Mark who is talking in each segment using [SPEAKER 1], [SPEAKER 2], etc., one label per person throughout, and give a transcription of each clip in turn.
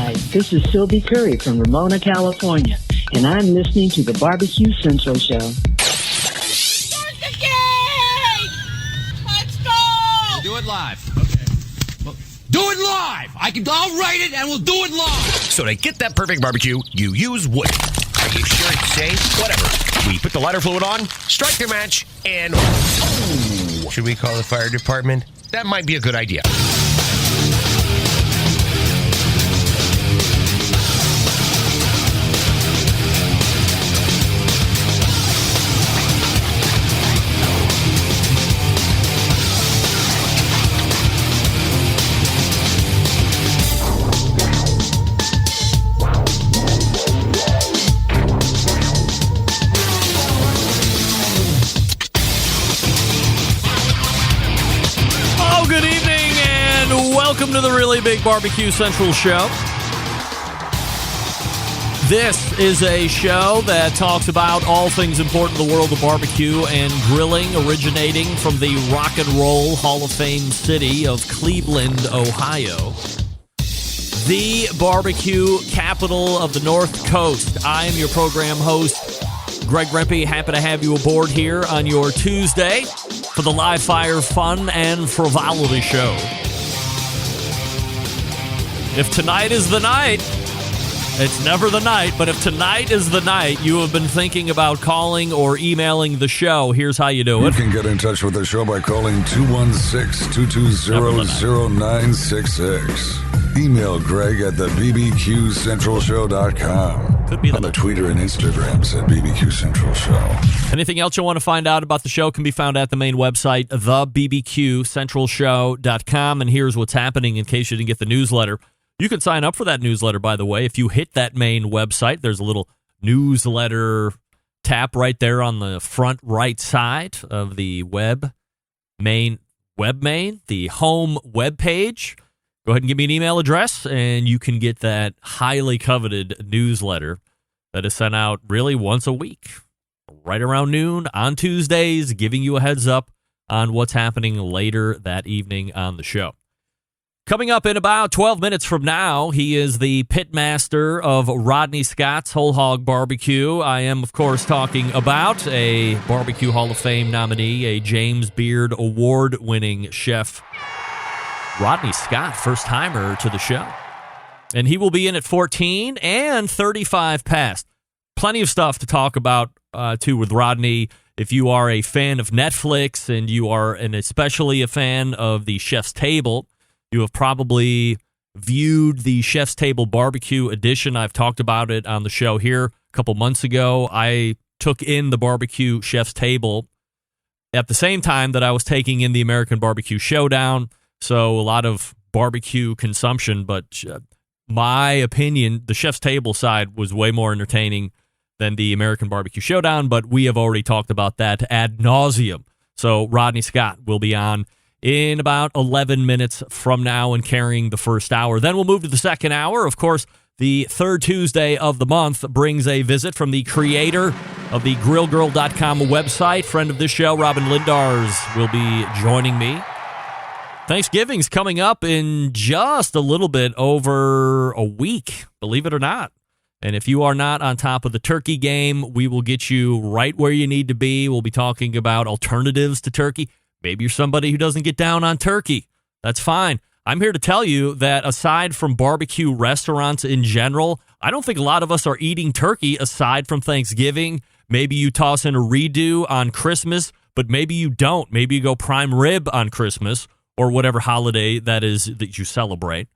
[SPEAKER 1] Hi, this is Sylvie Curry from Ramona, California, and I'm listening to the BBQ Central Show.
[SPEAKER 2] Start the game! Let's go!
[SPEAKER 3] Do it live. Okay. Well, do it live! I'll write it and we'll do it live!
[SPEAKER 4] So to get that perfect barbecue, you use wood. Are you sure it's safe? Whatever. We put the lighter fluid on, strike the match, and... Oh, should we call the fire department? That might be a good idea.
[SPEAKER 5] Welcome to the Really Big BBQ Central Show. This is a show that talks about all things important in the world of barbecue and grilling, originating from the Rock and Roll Hall of Fame city of Cleveland, Ohio. The barbecue capital of the North Coast. I am your program host, Greg Rempe. Happy to have you aboard here on your Tuesday for the live fire fun and frivolity show. If tonight is the night, it's never the night, but if tonight is the night you have been thinking about calling or emailing the show, here's how you do it.
[SPEAKER 6] You can get in touch with the show by calling 216-220-0966. Email Greg at the BBQCentralShow.com.
[SPEAKER 5] Could be
[SPEAKER 6] on the Twitter and Instagrams at BBQ Central Show.
[SPEAKER 5] Anything else you want to find out about the show can be found at the main website, thebbqcentralshow.com. And here's what's happening in case you didn't get the newsletter. You can sign up for that newsletter, by the way. If you hit that main website, there's a little newsletter tap right there on the front right side of the the home web page. Go ahead and give me an email address, and you can get that highly coveted newsletter that is sent out really once a week, right around noon on Tuesdays, giving you a heads up on what's happening later that evening on the show. Coming up in about 12 minutes from now, he is the pitmaster of Rodney Scott's Whole Hog Barbecue. I am, of course, talking about a Barbecue Hall of Fame nominee, a James Beard Award-winning chef, Rodney Scott, first-timer to the show. And he will be in at 14 and 35 past. Plenty of stuff to talk about, too, with Rodney. If you are a fan of Netflix and you are especially a fan of the Chef's Table, you have probably viewed the Chef's Table Barbecue edition. I've talked about it on the show here a couple months ago. I took in the Barbecue Chef's Table at the same time that I was taking in the American Barbecue Showdown. So a lot of barbecue consumption, but my opinion, the Chef's Table side was way more entertaining than the American Barbecue Showdown, but we have already talked about that ad nauseum. So Rodney Scott will be on in about 11 minutes from now and carrying the first hour. Then we'll move to the second hour. Of course, the third Tuesday of the month brings a visit from the creator of the grillgirl.com website. Friend of this show, Robin Lindars, will be joining me. Thanksgiving's coming up in just a little bit over a week, believe it or not. And if you are not on top of the turkey game, we will get you right where you need to be. We'll be talking about alternatives to turkey. Maybe you're somebody who doesn't get down on turkey. That's fine. I'm here to tell you that aside from barbecue restaurants in general, I don't think a lot of us are eating turkey aside from Thanksgiving. Maybe you toss in a redo on Christmas, but maybe you don't. Maybe you go prime rib on Christmas or whatever holiday that is that you celebrate.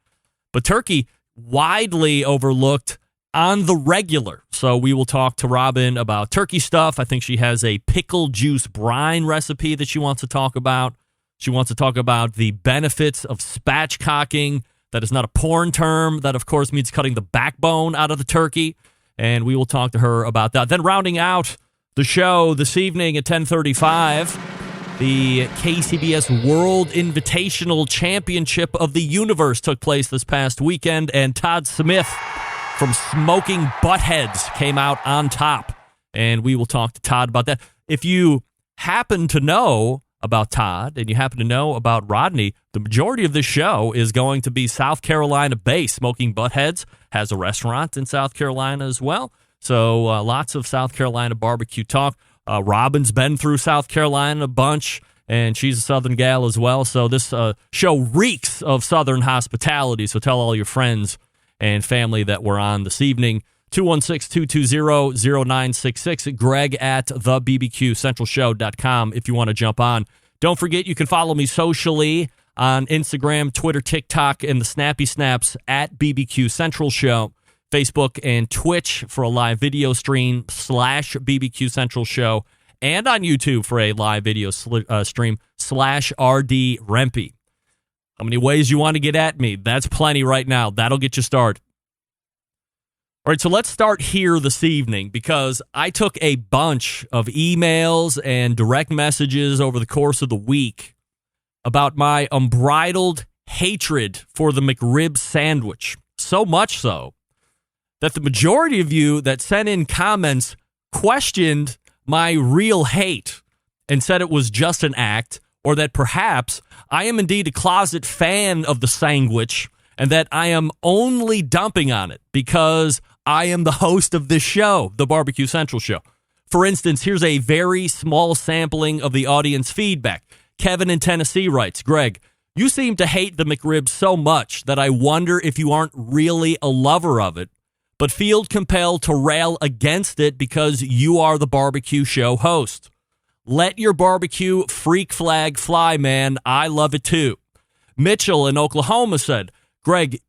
[SPEAKER 5] But turkey, widely overlooked on the regular. So we will talk to Robin about turkey stuff. I think she has a pickle juice brine recipe that she wants to talk about. She wants to talk about the benefits of spatchcocking. That is not a porn term. That, of course, means cutting the backbone out of the turkey. And we will talk to her about that. Then rounding out the show this evening at 10:35, the KCBS World Invitational Championship of the Universe took place this past weekend, and Todd Smith from Smoking Buttheads came out on top, and we will talk to Todd about that. If you happen to know about Todd and you happen to know about Rodney, the majority of this show is going to be South Carolina-based. Smoking Buttheads has a restaurant in South Carolina as well. So lots of South Carolina barbecue talk. Robin's been through South Carolina a bunch, and she's a Southern gal as well. So this show reeks of Southern hospitality. So tell all your friends and family that we're on this evening. 216-220-0966. Greg at thebbqcentralshow.com if you want to jump on. Don't forget, you can follow me socially on Instagram, Twitter, TikTok, and the Snappy Snaps at BBQ Central Show. Facebook and Twitch for a live video stream /BBQ Central Show. And on YouTube for a live video stream /RD Rempe. How many ways you want to get at me? That's plenty right now. That'll get you started. All right, so let's start here this evening because I took a bunch of emails and direct messages over the course of the week about my unbridled hatred for the McRib sandwich. So much so that the majority of you that sent in comments questioned my real hate and said it was just an act, or that perhaps I am indeed a closet fan of the sandwich and that I am only dumping on it because I am the host of this show, the BBQ Central Show. For instance, here's a very small sampling of the audience feedback. Kevin in Tennessee writes, Greg, you seem to hate the McRib so much that I wonder if you aren't really a lover of it, but feel compelled to rail against it because you are the barbecue show host. Let your barbecue freak flag fly, man. I love it too. Mitchell in Oklahoma said, Greg,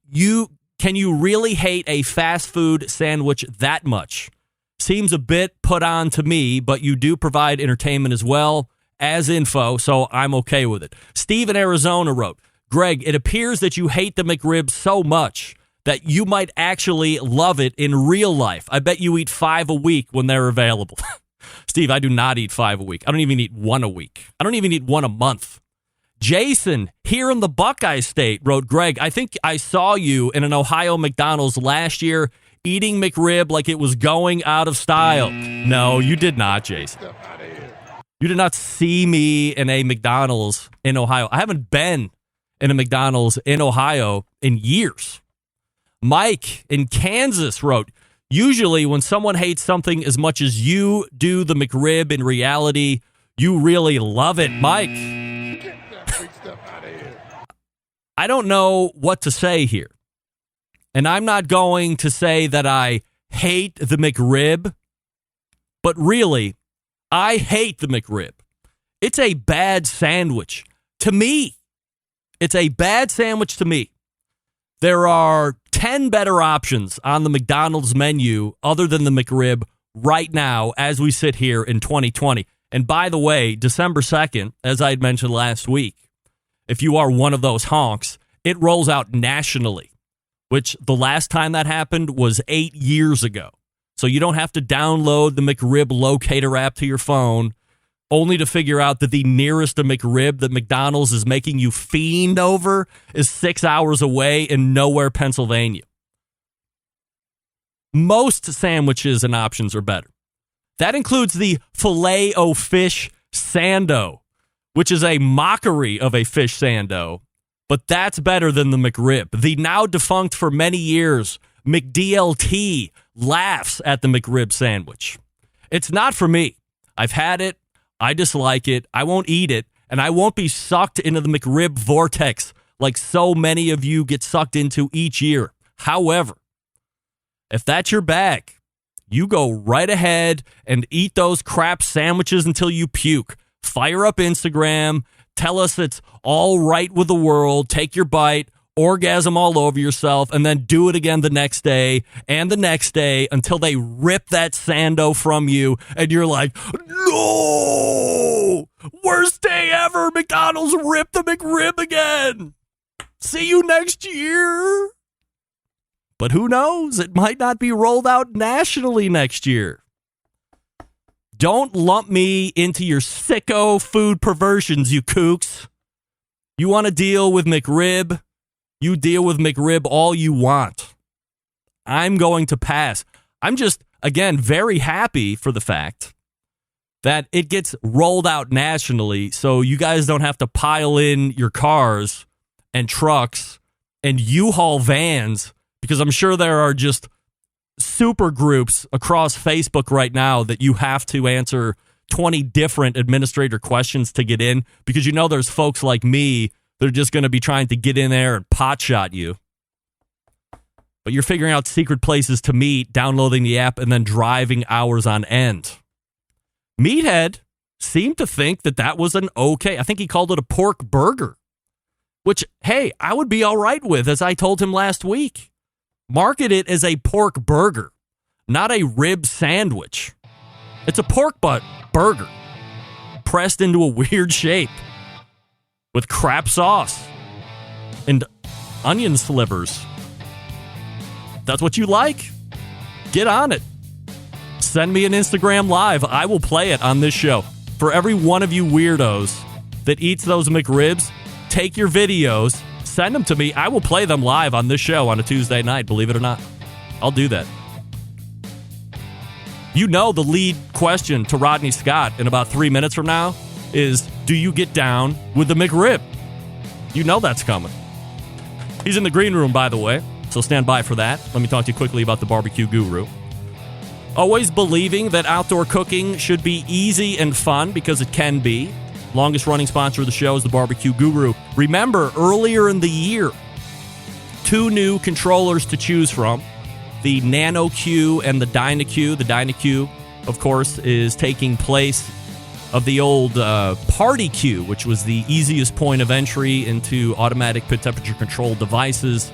[SPEAKER 5] can you really hate a fast food sandwich that much? Seems a bit put on to me, but you do provide entertainment as well as info, so I'm okay with it. Steve in Arizona wrote, Greg, it appears that you hate the McRib so much that you might actually love it in real life. I bet you eat 5 a week when they're available. Steve, I do not eat 5 a week. I don't even eat 1 a week. I don't even eat 1 a month. Jason, here in the Buckeye State, wrote, Greg, I think I saw you in an Ohio McDonald's last year eating McRib like it was going out of style. No, you did not, Jason. You did not see me in a McDonald's in Ohio. I haven't been in a McDonald's in Ohio in years. Mike in Kansas wrote, usually when someone hates something as much as you do the McRib, in reality, you really love it. Mike, I don't know what to say here. And I'm not going to say that I hate the McRib, but really, I hate the McRib. It's a bad sandwich to me. It's a bad sandwich to me. There are 10 better options on the McDonald's menu other than the McRib right now as we sit here in 2020. And by the way, December 2nd, as I had mentioned last week, if you are one of those honks, it rolls out nationally, which the last time that happened was 8 years ago. So you don't have to download the McRib locator app to your phone only to figure out that the nearest to McRib that McDonald's is making you fiend over is 6 hours away in nowhere, Pennsylvania. Most sandwiches and options are better. That includes the Filet-O-Fish Sando, which is a mockery of a fish sando, but that's better than the McRib. The now defunct for many years McDLT laughs at the McRib sandwich. It's not for me. I've had it. I dislike it. I won't eat it. And I won't be sucked into the McRib vortex like so many of you get sucked into each year. However, if that's your bag, you go right ahead and eat those crap sandwiches until you puke. Fire up Instagram. Tell us it's all right with the world. Take your bite. Orgasm all over yourself, and then do it again the next day and the next day until they rip that sando from you, and you're like, no! Worst day ever! McDonald's ripped the McRib again! See you next year! But who knows? It might not be rolled out nationally next year. Don't lump me into your sicko food perversions, you kooks. You want to deal with McRib? You deal with McRib all you want. I'm going to pass. I'm just, again, very happy for the fact that it gets rolled out nationally so you guys don't have to pile in your cars and trucks and U-Haul vans, because I'm sure there are just super groups across Facebook right now that you have to answer 20 different administrator questions to get in, because you know there's folks like me that are just going to be trying to get in there and potshot you. But you're figuring out secret places to meet, downloading the app, and then driving hours on end. Meathead seemed to think that was an okay, I think he called it a pork burger, which, hey, I would be all right with, as I told him last week. Market it as a pork burger, not a rib sandwich. It's a pork butt burger pressed into a weird shape with crap sauce and onion slivers. That's what you like? Get on it. Send me an Instagram live. I will play it on this show. For every one of you weirdos that eats those McRibs, take your videos, send them to me. I will play them live on this show on a Tuesday night, believe it or not. I'll do that. You know the lead question to Rodney Scott in about 3 minutes from now is, do you get down with the McRib? You know that's coming. He's in the green room, by the way, so stand by for that. Let me talk to you quickly about the BBQ Guru. Always believing that outdoor cooking should be easy and fun, because it can be. Longest running sponsor of the show is the BBQ Guru. Remember, earlier in the year, 2 new controllers to choose from, the Nano Q and the Dyna-Q. The Dyna-Q, of course, is taking place of the old Party Q, which was the easiest point of entry into automatic pit temperature control devices.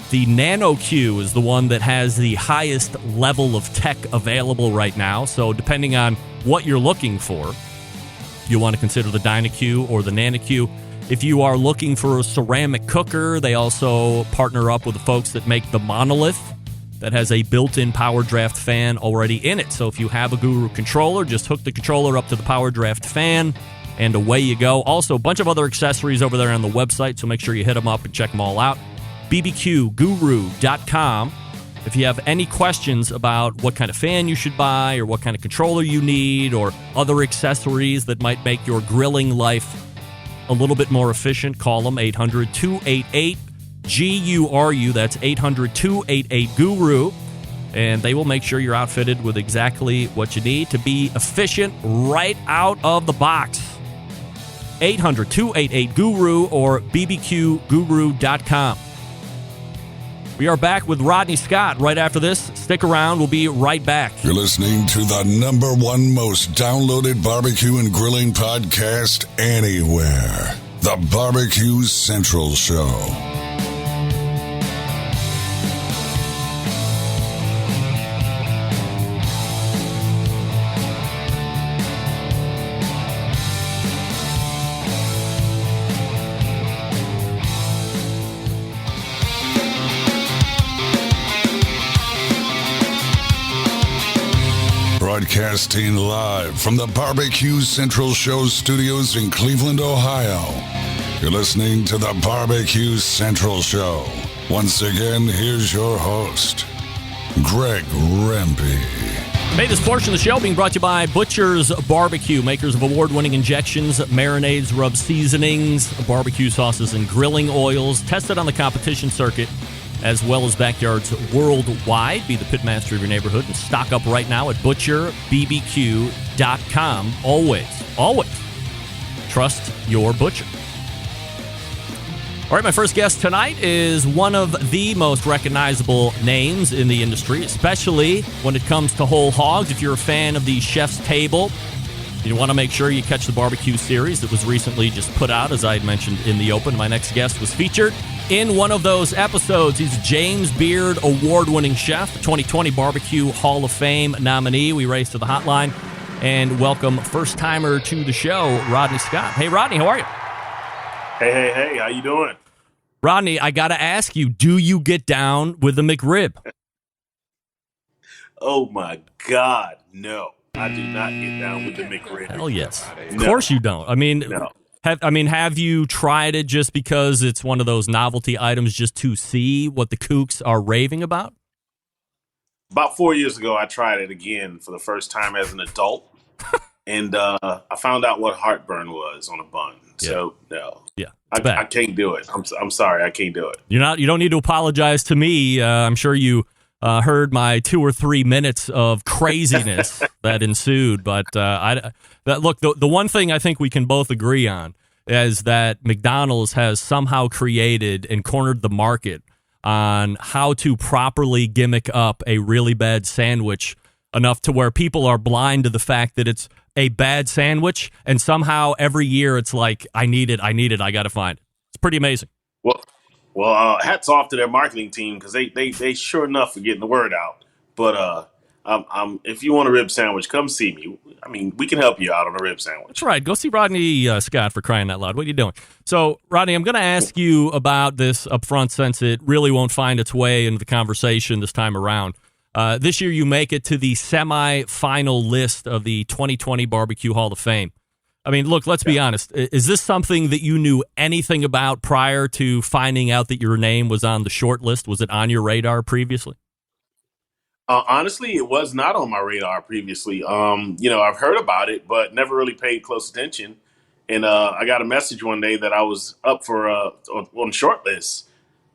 [SPEAKER 5] The Nano Q is the one that has the highest level of tech available right now. So depending on what you're looking for, you want to consider the Dyna-Q or the Nano Q. If you are looking for a ceramic cooker, they also partner up with the folks that make the Monolith that has a built-in power draft fan already in it. So if you have a Guru controller, just hook the controller up to the power draft fan and away you go. Also, a bunch of other accessories over there on the website, so make sure you hit them up and check them all out. BBQGuru.com. If you have any questions about what kind of fan you should buy or what kind of controller you need or other accessories that might make your grilling life a little bit more efficient, call them 800-288-GURU. That's 800-288-GURU. And they will make sure you're outfitted with exactly what you need to be efficient right out of the box. 800-288-GURU or bbqguru.com. We are back with Rodney Scott right after this. Stick around. We'll be right back.
[SPEAKER 6] You're listening to the #1 most downloaded barbecue and grilling podcast anywhere. The BBQ Central Show. Broadcasting live from the BBQ Central Show studios in Cleveland, Ohio. You're listening to the BBQ Central Show. Once again, here's your host, Greg Rempe.
[SPEAKER 5] Hey, this portion of the show being brought to you by Butcher's Barbecue, makers of award-winning injections, marinades, rub seasonings, barbecue sauces, and grilling oils, tested on the competition circuit, as well as backyards worldwide. Be the pitmaster of your neighborhood and stock up right now at butcherbbq.com. Always trust your butcher. All right, my first guest tonight is one of the most recognizable names in the industry, especially when it comes to whole hogs. If you're a fan of the Chef's Table, you want to make sure you catch the barbecue series that was recently just put out, as I had mentioned in the open. My next guest was featured in one of those episodes. He's a James Beard award-winning chef, 2020 Barbecue Hall of Fame nominee. We race to the hotline and welcome first-timer to the show, Rodney Scott. Hey, Rodney, how are you?
[SPEAKER 7] Hey, how you doing?
[SPEAKER 5] Rodney, I got to ask you, do you get down with the McRib?
[SPEAKER 7] Oh, my God, no. I do not get down with the McRib.
[SPEAKER 5] Hell yes. Of course you don't. I mean,
[SPEAKER 7] No.
[SPEAKER 5] Have you tried it just because it's one of those novelty items just to see what the kooks are raving about?
[SPEAKER 7] About 4 years ago, I tried it again for the first time as an adult. and I found out what heartburn was on a bun.
[SPEAKER 5] Yeah.
[SPEAKER 7] So no,
[SPEAKER 5] Yeah, it's bad.
[SPEAKER 7] I can't do it. I'm sorry, I can't do it.
[SPEAKER 5] You don't need to apologize to me. I'm sure you heard my 2 or 3 minutes of craziness that ensued. But look, the one thing I think we can both agree on is that McDonald's has somehow created and cornered the market on how to properly gimmick up a really bad sandwich enough to where people are blind to the fact that it's a bad sandwich, and somehow every year it's like, I need it, I got to find it. It's pretty amazing.
[SPEAKER 7] Well, hats off to their marketing team because they sure enough are getting the word out. But if you want a rib sandwich, come see me. I mean, we can help you out on a rib sandwich.
[SPEAKER 5] That's right. Go see Rodney Scott, for crying out loud. What are you doing? So, Rodney, I'm going to ask you about this up front since it really won't find its way into the conversation this time around. This year, you make it to the semi-final list of the 2020 Barbecue Hall of Fame. I mean, look, let's be honest. Is this something that you knew anything about prior to finding out that your name was on the short list? Was it on your radar previously?
[SPEAKER 7] Honestly, it was not on my radar previously. I've heard about it, but never really paid close attention. And I got a message one day that I was up for on the short list.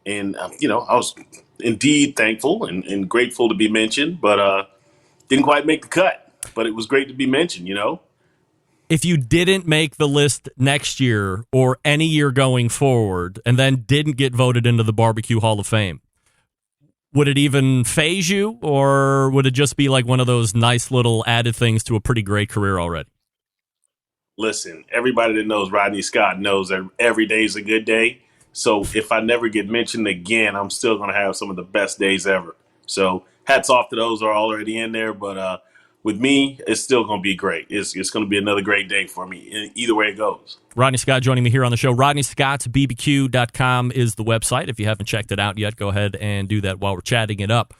[SPEAKER 7] And, I was indeed thankful and grateful to be mentioned, but didn't quite make the cut. But it was great to be mentioned,
[SPEAKER 5] If you didn't make the list next year or any year going forward and then didn't get voted into the Barbecue Hall of Fame, would it even faze you, or would it just be like one of those nice little added things to a pretty great career already?
[SPEAKER 7] Listen, everybody that knows Rodney Scott knows that every day is a good day. So if I never get mentioned again, I'm still going to have some of the best days ever. So hats off to those who are already in there. But with me, it's still going to be great. It's going to be another great day for me, either way it goes.
[SPEAKER 5] Rodney Scott joining me here on the show. RodneyScottsBBQ.com is the website. If you haven't checked it out yet, go ahead and do that while we're chatting it up.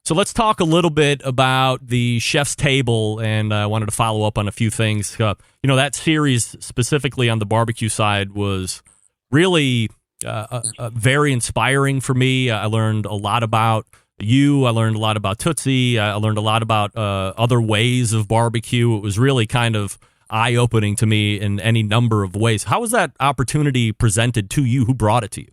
[SPEAKER 5] So let's talk a little bit about the Chef's Table, and I wanted to follow up on a few things. That series specifically on the barbecue side was really very inspiring for me. I learned a lot about you. I learned a lot about Tootsie. I learned a lot about other ways of barbecue. It was really kind of eye-opening to me in any number of ways. How was that opportunity presented to you? Who brought it to you?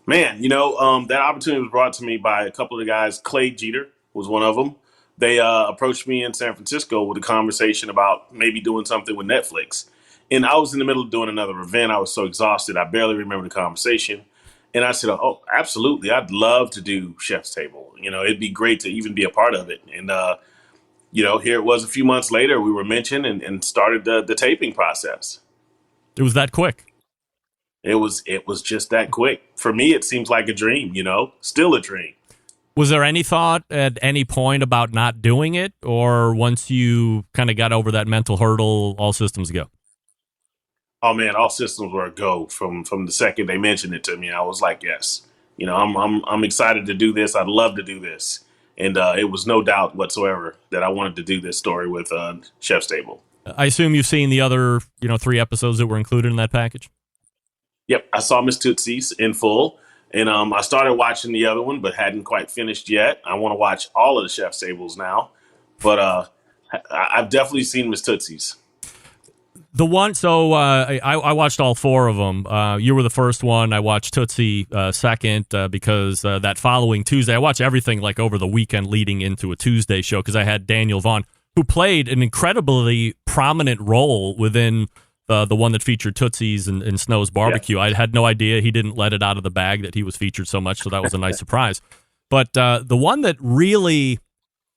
[SPEAKER 7] Man, that opportunity was brought to me by a couple of the guys. Clay Jeter was one of them. They approached me in San Francisco with a conversation about maybe doing something with Netflix. And I was in the middle of doing another event. I was so exhausted. I barely remember the conversation. And I said, oh, absolutely. I'd love to do Chef's Table. It'd be great to even be a part of it. And, here it was a few months later, we were mentioned and started the taping process.
[SPEAKER 5] It was that quick.
[SPEAKER 7] It was just that quick. For me, it seems like a dream, still a dream.
[SPEAKER 5] Was there any thought at any point about not doing it? Or once you kind of got over that mental hurdle, all systems go?
[SPEAKER 7] Oh man, all systems were a go from the second they mentioned it to me. I was like, yes, I'm excited to do this. I'd love to do this. And it was no doubt whatsoever that I wanted to do this story with Chef's Table.
[SPEAKER 5] I assume you've seen the other, 3 episodes that were included in that package?
[SPEAKER 7] Yep, I saw Miss Tootsie's in full, and I started watching the other one, but hadn't quite finished yet. I want to watch all of the Chef's Tables now, but I've definitely seen Miss Tootsie's.
[SPEAKER 5] The one, so I watched all 4 of them. You were the first one. I watched Tootsie second because that following Tuesday, I watched everything like over the weekend leading into a Tuesday show because I had Daniel Vaughn, who played an incredibly prominent role within the one that featured Tootsie's and Snow's Barbecue. Yeah. I had no idea he didn't let it out of the bag that he was featured so much, so that was a nice surprise. But the one that really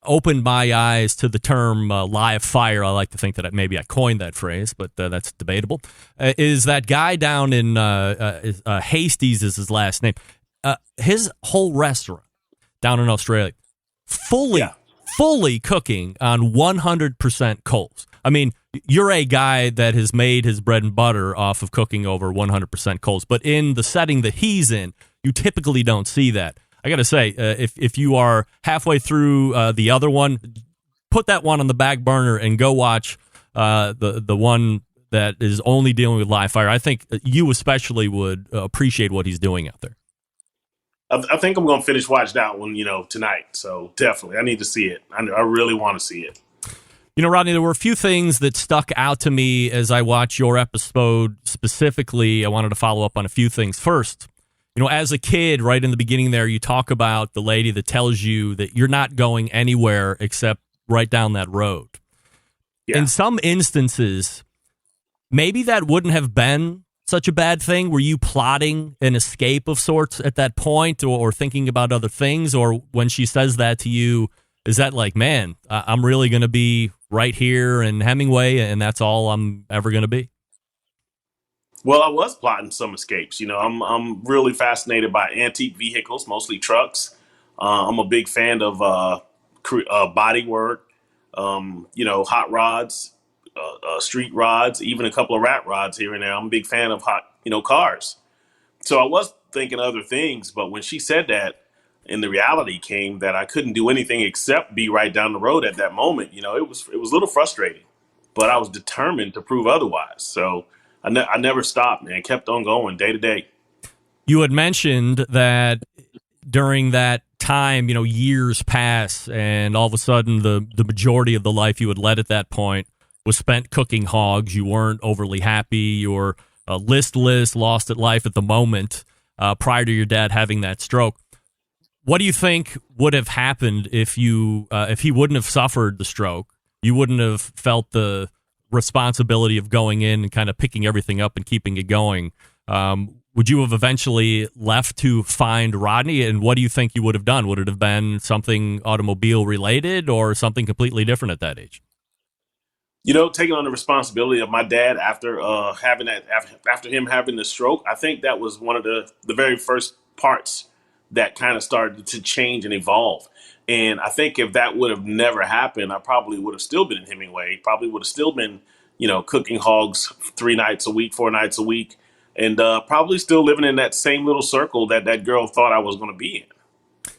[SPEAKER 5] opened my eyes to the term live fire, I like to think that maybe I coined that phrase, but that's debatable, is that guy down in Hastings is his last name. His whole restaurant down in Australia, fully cooking on 100% coals. I mean, you're a guy that has made his bread and butter off of cooking over 100% coals, but in the setting that he's in, you typically don't see that. I got to say, if you are halfway through the other one, put that one on the back burner and go watch the one that is only dealing with live fire. I think you especially would appreciate what he's doing out there.
[SPEAKER 7] I think I'm going to finish watch that one, tonight. So definitely, I need to see it. I really want to see it.
[SPEAKER 5] You know, Rodney, there were a few things that stuck out to me as I watched your episode specifically. I wanted to follow up on a few things. First, you know, as a kid, right in the beginning there, you talk about the lady that tells you that you're not going anywhere except right down that road. Yeah. In some instances, maybe that wouldn't have been such a bad thing. Were you plotting an escape of sorts at that point, or thinking about other things? Or when she says that to you, is that like, man, I'm really going to be right here in Hemingway, and that's all I'm ever going to be?
[SPEAKER 7] Well, I was plotting some escapes. You know, I'm really fascinated by antique vehicles, mostly trucks. I'm a big fan of body work, you know, hot rods, street rods, even a couple of rat rods here and there. I'm a big fan of cars. So I was thinking other things, but when she said that, and the reality came that I couldn't do anything except be right down the road at that moment, you know, it was a little frustrating, but I was determined to prove otherwise. So I never stopped, man. Kept on going day to day.
[SPEAKER 5] You had mentioned that during that time, you know, years pass, and all of a sudden the majority of the life you had led at that point was spent cooking hogs. You weren't overly happy. You were listless, lost at life at the moment prior to your dad having that stroke. What do you think would have happened if he wouldn't have suffered the stroke? You wouldn't have felt the responsibility of going in and kind of picking everything up and keeping it going. Would you have eventually left to find Rodney? And what do you think you would have done? Would it have been something automobile related or something completely different at that age?
[SPEAKER 7] You know, taking on the responsibility of my dad after him having the stroke, I think that was one of the very first parts that kind of started to change and evolve. And I think if that would have never happened, I probably would have still been in Hemingway, probably would have still been, you know, cooking hogs 3 nights a week, 4 nights a week, and probably still living in that same little circle that girl thought I was going to be in.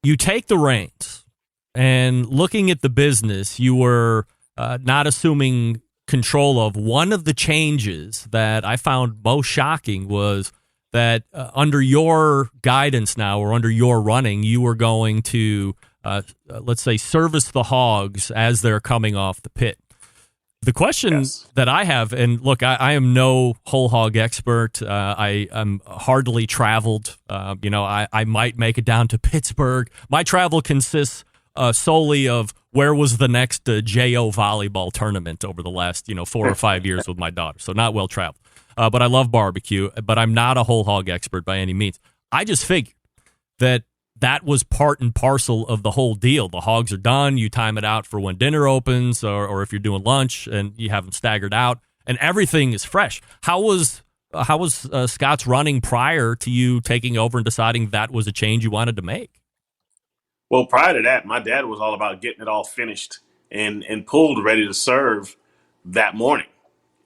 [SPEAKER 5] You take the reins, and looking at the business, you were not assuming control of. One of the changes that I found most shocking was that under your guidance now, or under your running, you were going to, let's say, service the hogs as they're coming off the pit. The question that I have, and look, I am no whole hog expert. I'm hardly traveled. I might make it down to Pittsburgh. My travel consists solely of where was the next JO volleyball tournament over the last 4 or 5 years with my daughter. So not well traveled. But I love barbecue, but I'm not a whole hog expert by any means. I just figured that was part and parcel of the whole deal. The hogs are done. You time it out for when dinner opens, or if you're doing lunch and you have them staggered out, and everything is fresh. How was Scott's running prior to you taking over and deciding that was a change you wanted to make?
[SPEAKER 7] Well, prior to that, my dad was all about getting it all finished and pulled ready to serve that morning.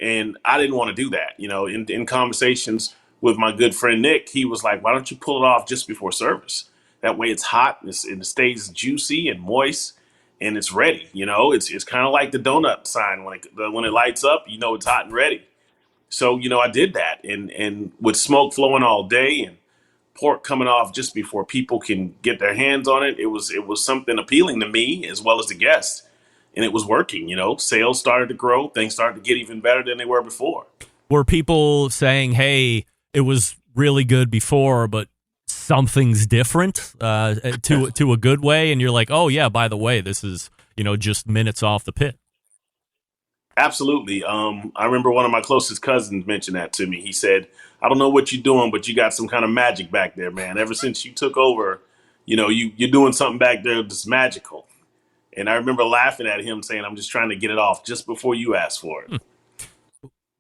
[SPEAKER 7] And I didn't want to do that. You know, in conversations with my good friend Nick, he was like, why don't you pull it off just before service? That way it's hot and it stays juicy and moist and it's ready. You know, it's kind of like the donut sign. When it lights up, you know it's hot and ready. So, you know, I did that. And with smoke flowing all day and pork coming off just before people can get their hands on it, it was something appealing to me as well as the guests. And it was working, you know. Sales started to grow. Things started to get even better than they were before.
[SPEAKER 5] Were people saying, hey, it was really good before, but something's different to a good way? And you're like, oh, yeah, by the way, this is, just minutes off the pit.
[SPEAKER 7] Absolutely. I remember one of my closest cousins mentioned that to me. He said, I don't know what you're doing, but you got some kind of magic back there, man. Ever since you took over, you're doing something back there that's magical. And I remember laughing at him saying, I'm just trying to get it off just before you asked for it.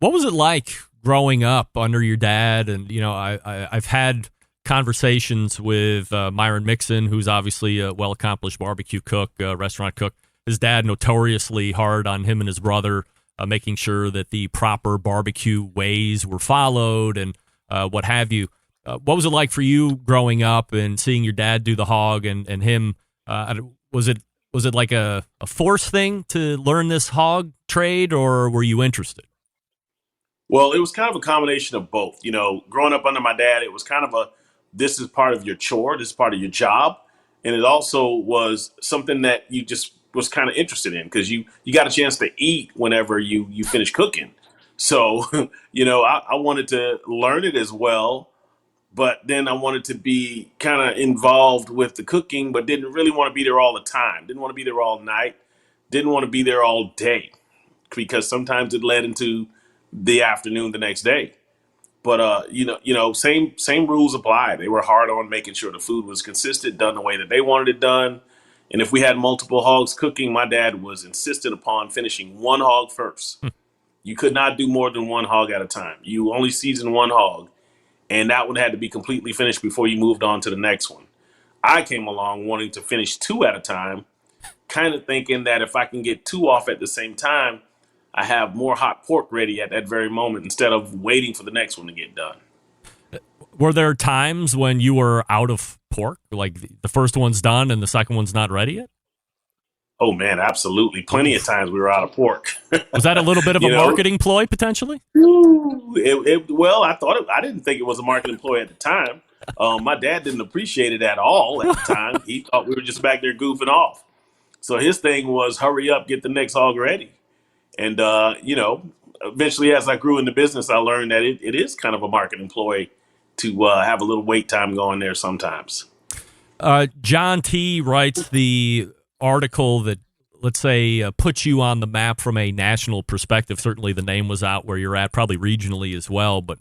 [SPEAKER 5] What was it like growing up under your dad? And, I've had conversations with Myron Mixon, who's obviously a well-accomplished barbecue cook, restaurant cook. His dad notoriously hard on him and his brother, making sure that the proper barbecue ways were followed and what have you. What was it like for you growing up and seeing your dad do the hog and him? Was it like a force thing to learn this hog trade, or were you interested?
[SPEAKER 7] Well, it was kind of a combination of both. Growing up under my dad, it was kind of this is part of your chore, this is part of your job. And it also was something that you just was kind of interested in, because you got a chance to eat whenever you finish cooking. So, I wanted to learn it as well, but then I wanted to be kind of involved with the cooking, but didn't really want to be there all the time. Didn't want to be there all night. Didn't want to be there all day, because sometimes it led into the afternoon the next day. But same rules apply. They were hard on making sure the food was consistent, done the way that they wanted it done. And if we had multiple hogs cooking, my dad was insistent upon finishing one hog first. You could not do more than one hog at a time. You only season one hog, and that one had to be completely finished before you moved on to the next one. I came along wanting to finish two at a time, kind of thinking that if I can get two off at the same time, I have more hot pork ready at that very moment instead of waiting for the next one to get done.
[SPEAKER 5] Were there times when you were out of pork? Like the first one's done and the second one's not ready yet?
[SPEAKER 7] Oh, man, absolutely. Plenty of times we were out of pork.
[SPEAKER 5] Was that a little bit of a marketing ploy, potentially?
[SPEAKER 7] Well, I didn't think it was a marketing ploy at the time. My dad didn't appreciate it at all at the time. He thought we were just back there goofing off. So his thing was, hurry up, get the next hog ready. And, eventually as I grew in the business, I learned that it is kind of a marketing ploy to have a little wait time going there sometimes.
[SPEAKER 5] John T. writes the article that, let's say, puts you on the map from a national perspective. Certainly the name was out where you're at, probably regionally as well. But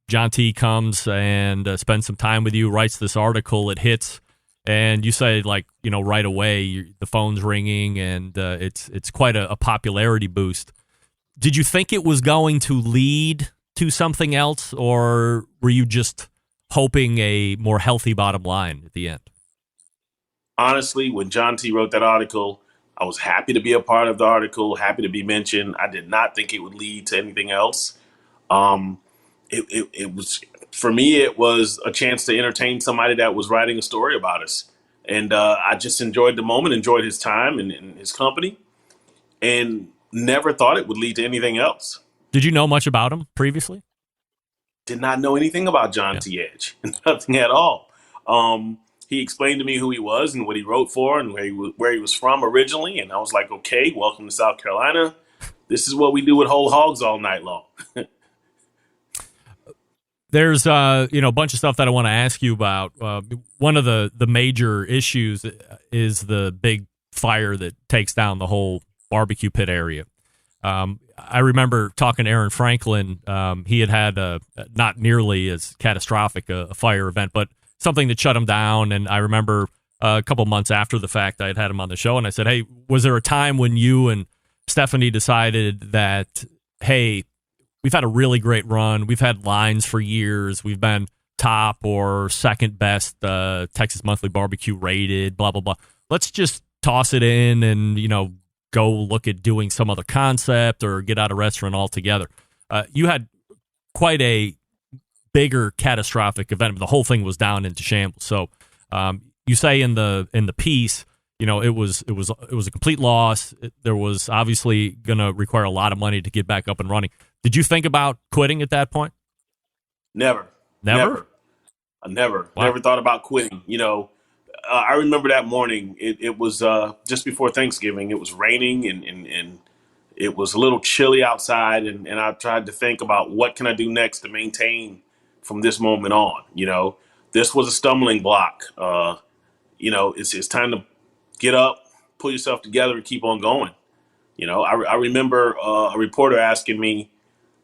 [SPEAKER 5] John T. comes and spends some time with you, writes this article, it hits, and you say, right away, the phone's ringing, and it's quite a popularity boost. Did you think it was going to lead to something else, or were you just hoping a more healthy bottom line at the end?
[SPEAKER 7] Honestly, when John T. wrote that article, I was happy to be a part of the article, happy to be mentioned. I did not think it would lead to anything else. It was, for me, it was a chance to entertain somebody that was writing a story about us. And I just enjoyed the moment, enjoyed his time and his company, and never thought it would lead to anything else.
[SPEAKER 5] Did you know much about him previously?
[SPEAKER 7] Did not know anything about John T. Edge. Nothing at all. He explained to me who he was and what he wrote for and where he was from originally. And I was like, okay, welcome to South Carolina. This is what we do with whole hogs all night long.
[SPEAKER 5] There's a bunch of stuff that I want to ask you about. One of the major issues is the big fire that takes down the whole barbecue pit area. I remember talking to Aaron Franklin. He had a not nearly as catastrophic a fire event, but something that shut him down. And I remember a couple months after the fact, I had him on the show, and I said, hey, was there a time when you and Stephanie decided that, hey, we've had a really great run. We've had lines for years. We've been top or second best Texas Monthly Barbecue rated, blah, blah, blah. Let's just toss it in and, go look at doing some other concept or get out of restaurant altogether. You had quite a bigger catastrophic event. The whole thing was down into shambles. So you say in the piece, it was a complete loss. There was obviously going to require a lot of money to get back up and running. Did you think about quitting at that point?
[SPEAKER 7] Never.
[SPEAKER 5] Never?
[SPEAKER 7] I never
[SPEAKER 5] Wow.
[SPEAKER 7] thought about quitting. I remember that morning. It was just before Thanksgiving. It was raining and it was a little chilly outside. And I tried to think about what can I do next to maintain from this moment on. This was a stumbling block. It's time to get up, pull yourself together, and keep on going. I remember a reporter asking me,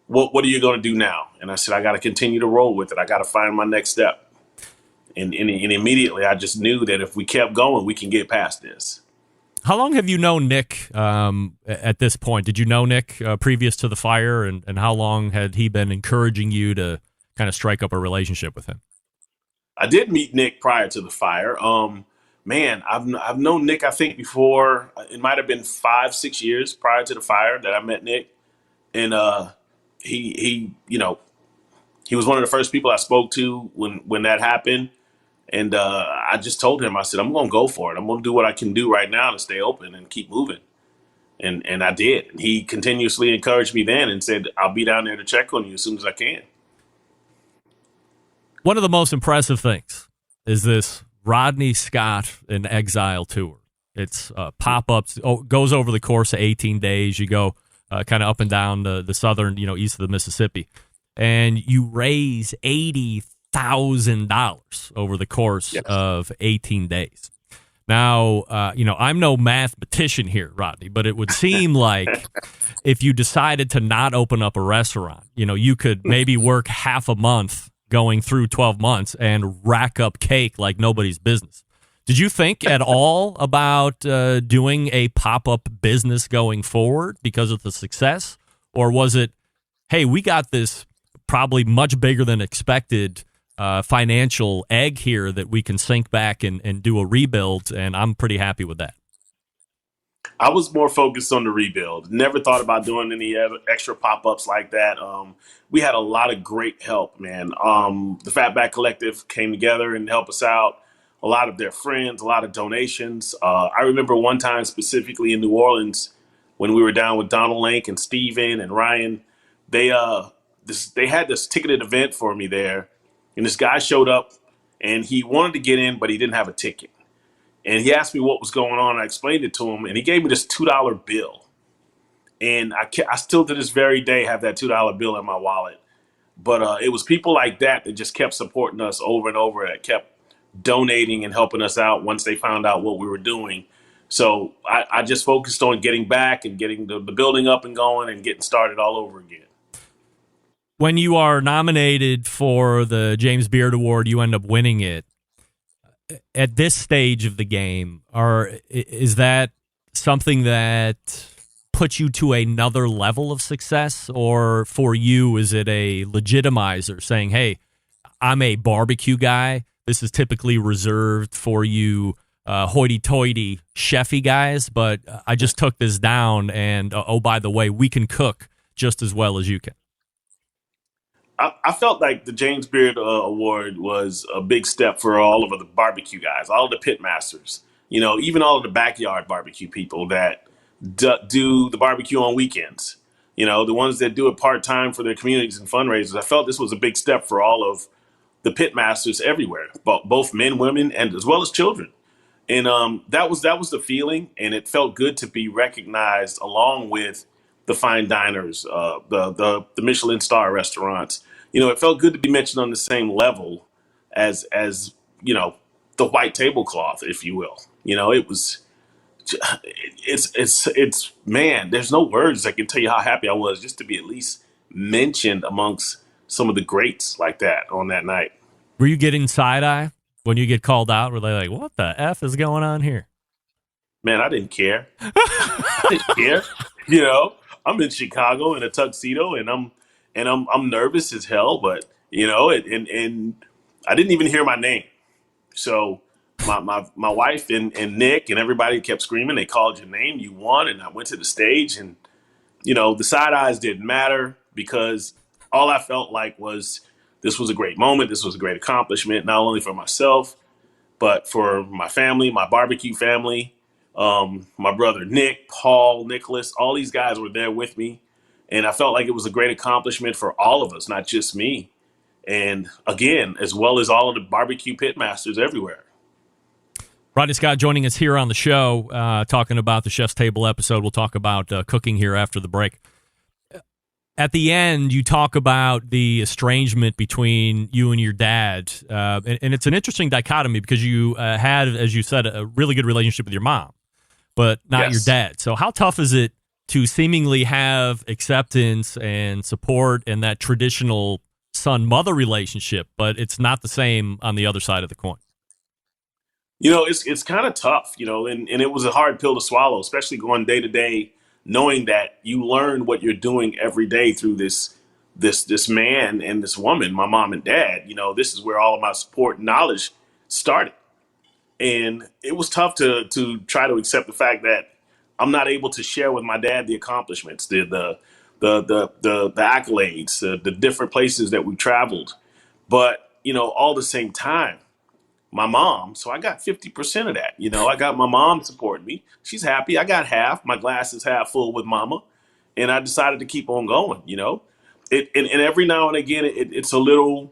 [SPEAKER 7] what are you going to do now? And I said, I got to continue to roll with it. I got to find my next step. And immediately I just knew that if we kept going, we can get past this.
[SPEAKER 5] How long have you known Nick at this point? Did you know Nick previous to the fire? And how long had he been encouraging you to kind of strike up a relationship with him?
[SPEAKER 7] I did meet Nick prior to the fire. I've known Nick, I think, before. It might have been 5-6 years prior to the fire that I met Nick. And he was one of the first people I spoke to when that happened. And I just told him, I said, I'm going to go for it. I'm going to do what I can do right now to stay open and keep moving. And I did. And he continuously encouraged me then and said, I'll be down there to check on you as soon as I can.
[SPEAKER 5] One of the most impressive things is this Rodney Scott in Exile tour. It's pop-ups. Goes over the course of 18 days. You go kind of up and down the southern, east of the Mississippi, and you raise $80,000 over the course of 18 days. Now, I'm no mathematician here, Rodney, but it would seem like if you decided to not open up a restaurant, you could maybe work half a month going through 12 months and rack up cake like nobody's business. Did you think at all about doing a pop-up business going forward because of the success? Or was it, hey, we got this probably much bigger than expected financial egg here that we can sink back and do a rebuild, and I'm pretty happy with that?
[SPEAKER 7] I was more focused on the rebuild. Never thought about doing any extra pop-ups like that. We had a lot of great help, man. The Fatback Collective came together and helped us out. A lot of their friends, a lot of donations. I remember one time specifically in New Orleans when we were down with Donald Link and Steven and Ryan. They had this ticketed event for me there, and this guy showed up, and he wanted to get in, but he didn't have a ticket. And he asked me what was going on. I explained it to him, and he gave me this $2 bill. And I still to this very day have that $2 bill in my wallet. But it was people like that just kept supporting us over and over, that kept donating and helping us out once they found out what we were doing. So I just focused on getting back and getting the building up and going and getting started all over again.
[SPEAKER 5] When you are nominated for the James Beard Award, you end up winning it. At this stage of the game, is that something that puts you to another level of success? Or for you, is it a legitimizer saying, hey, I'm a barbecue guy. This is typically reserved for you hoity-toity chefy guys, but I just took this down, and by the way, we can cook just as well as you can.
[SPEAKER 7] I felt like the James Beard Award was a big step for all of the barbecue guys, all of the pitmasters, even all of the backyard barbecue people that do the barbecue on weekends, the ones that do it part-time for their communities and fundraisers. I felt this was a big step for all of the pitmasters everywhere, both men, women, and as well as children. And that was the feeling, and it felt good to be recognized along with the fine diners, the Michelin star restaurants. It felt good to be mentioned on the same level as the white tablecloth, if you will. It's man, there's no words that can tell you how happy I was just to be at least mentioned amongst some of the greats like that on that night.
[SPEAKER 5] Were you getting side-eye when you get called out? Were they like, what the F is going on here?
[SPEAKER 7] Man, I didn't care. I didn't care. I'm in Chicago in a tuxedo, and I'm nervous as hell, but and I didn't even hear my name. So my wife and Nick and everybody kept screaming. They called your name, you won, and I went to the stage, and the side eyes didn't matter because all I felt like was this was a great moment. This was a great accomplishment, not only for myself, but for my family, my barbecue family, my brother Nick, Paul, Nicholas, all these guys were there with me. And I felt like it was a great accomplishment for all of us, not just me. And again, as well as all of the barbecue pitmasters everywhere.
[SPEAKER 5] Rodney Scott joining us here on the show, talking about the Chef's Table episode. We'll talk about cooking here after the break. At the end, you talk about the estrangement between you and your dad. And it's an interesting dichotomy because you had, as you said, a really good relationship with your mom, but not your dad. So how tough is it to seemingly have acceptance and support and that traditional son-mother relationship, but it's not the same on the other side of the coin?
[SPEAKER 7] It's kind of tough, and it was a hard pill to swallow, especially going day to day, knowing that you learn what you're doing every day through this man and this woman, my mom and dad. This is where all of my support and knowledge started. And it was tough to try to accept the fact that I'm not able to share with my dad the accomplishments, the accolades, the different places that we traveled. But, all the same time, my mom, so I got 50% of that. I got my mom supporting me. She's happy. I got half. My glass is half full with mama. And I decided to keep on going, And every now and again, it's a little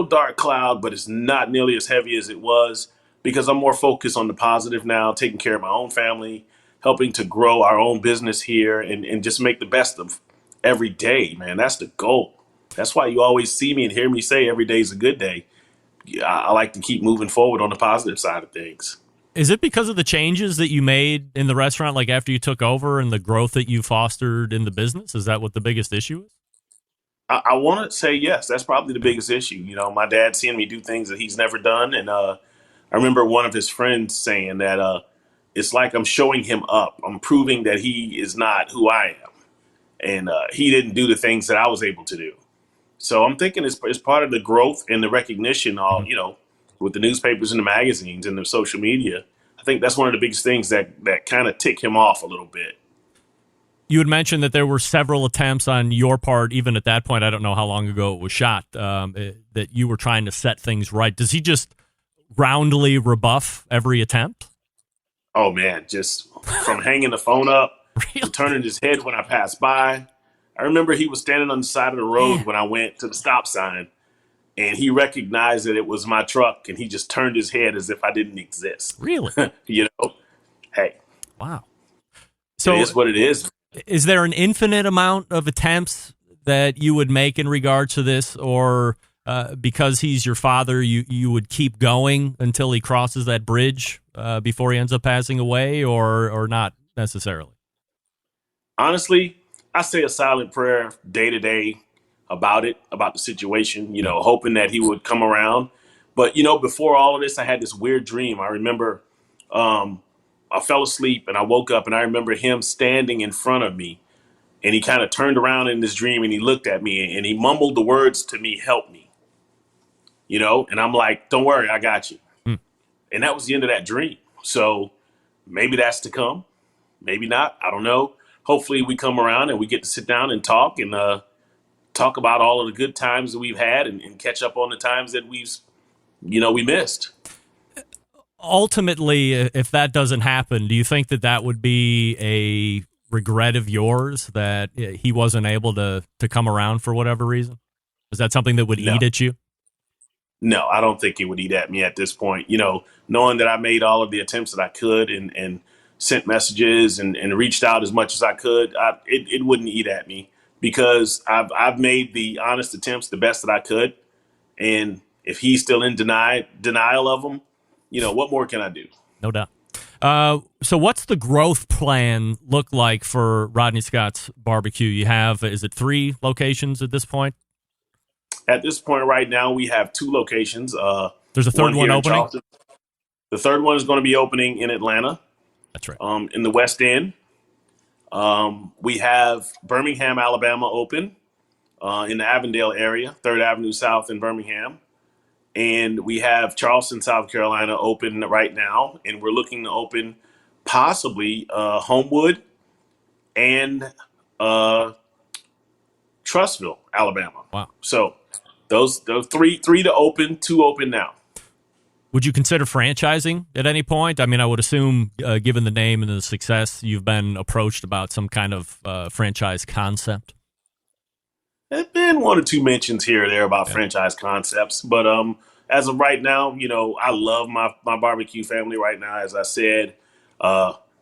[SPEAKER 7] dark cloud, but it's not nearly as heavy as it was. because I'm more focused on the positive now, taking care of my own family, helping to grow our own business here, and just make the best of every day, man. That's the goal. That's why you always see me and hear me say every day is a good day. Yeah, I like to keep moving forward on the positive side of things.
[SPEAKER 5] Is it because of the changes that you made in the restaurant, like after you took over, and the growth that you fostered in the business? Is that what the biggest issue is?
[SPEAKER 7] I want to say yes. That's probably the biggest issue. You know, my dad seeing me do things that he's never done, and I remember one of his friends saying that it's like I'm showing him up. I'm proving that he is not who I am, and he didn't do the things that I was able to do. So I'm thinking it's part of the growth and the recognition, all with the newspapers and the magazines and the social media. I think that's one of the biggest things that kind of tick him off a little bit.
[SPEAKER 5] You had mentioned that there were several attempts on your part, even at that point. I don't know how long ago it was shot, that you were trying to set things right. Does he just roundly rebuff every attempt?
[SPEAKER 7] Oh, man, just from hanging the phone up,
[SPEAKER 5] Really?
[SPEAKER 7] to turning his head when I passed by. I remember he was standing on the side of the road when I went to the stop sign, and he recognized that it was my truck, and he just turned his head as if I didn't exist.
[SPEAKER 5] Really?
[SPEAKER 7] Hey.
[SPEAKER 5] Wow. So
[SPEAKER 7] it is what it is.
[SPEAKER 5] Is there an infinite amount of attempts that you would make in regard to this, or because he's your father, you would keep going until he crosses that bridge before he ends up passing away, or not necessarily?
[SPEAKER 7] Honestly, I say a silent prayer day to day about the situation, hoping that he would come around. But, before all of this, I had this weird dream. I remember I fell asleep and I woke up and I remember him standing in front of me, and he kind of turned around in this dream and he looked at me and he mumbled the words to me, "Help me," and I'm like, "Don't worry, I got you." And that was the end of that dream. So maybe that's to come. Maybe not. I don't know. Hopefully we come around and we get to sit down and talk about all of the good times that we've had and catch up on the times that we missed.
[SPEAKER 5] Ultimately, if that doesn't happen, do you think that would be a regret of yours that he wasn't able to come around for whatever reason? Is that something that would eat at you?
[SPEAKER 7] No, I don't think it would eat at me at this point. Knowing that I made all of the attempts that I could and sent messages and reached out as much as I could, it wouldn't eat at me because I've made the honest attempts the best that I could. And if he's still in denial of them, what more can I do?
[SPEAKER 5] No doubt. So what's the growth plan look like for Rodney Scott's Barbecue? You have, is it 3 locations at this point?
[SPEAKER 7] At this point right now, we have 2 locations.
[SPEAKER 5] There's a third one opening?
[SPEAKER 7] The third one is going to be opening in Atlanta.
[SPEAKER 5] That's right.
[SPEAKER 7] In the West End. We have Birmingham, Alabama open in the Avondale area, 3rd Avenue South in Birmingham. And we have Charleston, South Carolina open right now. And we're looking to open possibly Homewood and Trussville, Alabama.
[SPEAKER 5] Wow.
[SPEAKER 7] So those three to open, 2 open now.
[SPEAKER 5] Would you consider franchising at any point? I mean, I would assume, given the name and the success, you've been approached about some kind of franchise concept.
[SPEAKER 7] There's been 1 or 2 mentions here or there about franchise concepts, but as of right now, I love my barbecue family right now. As I said,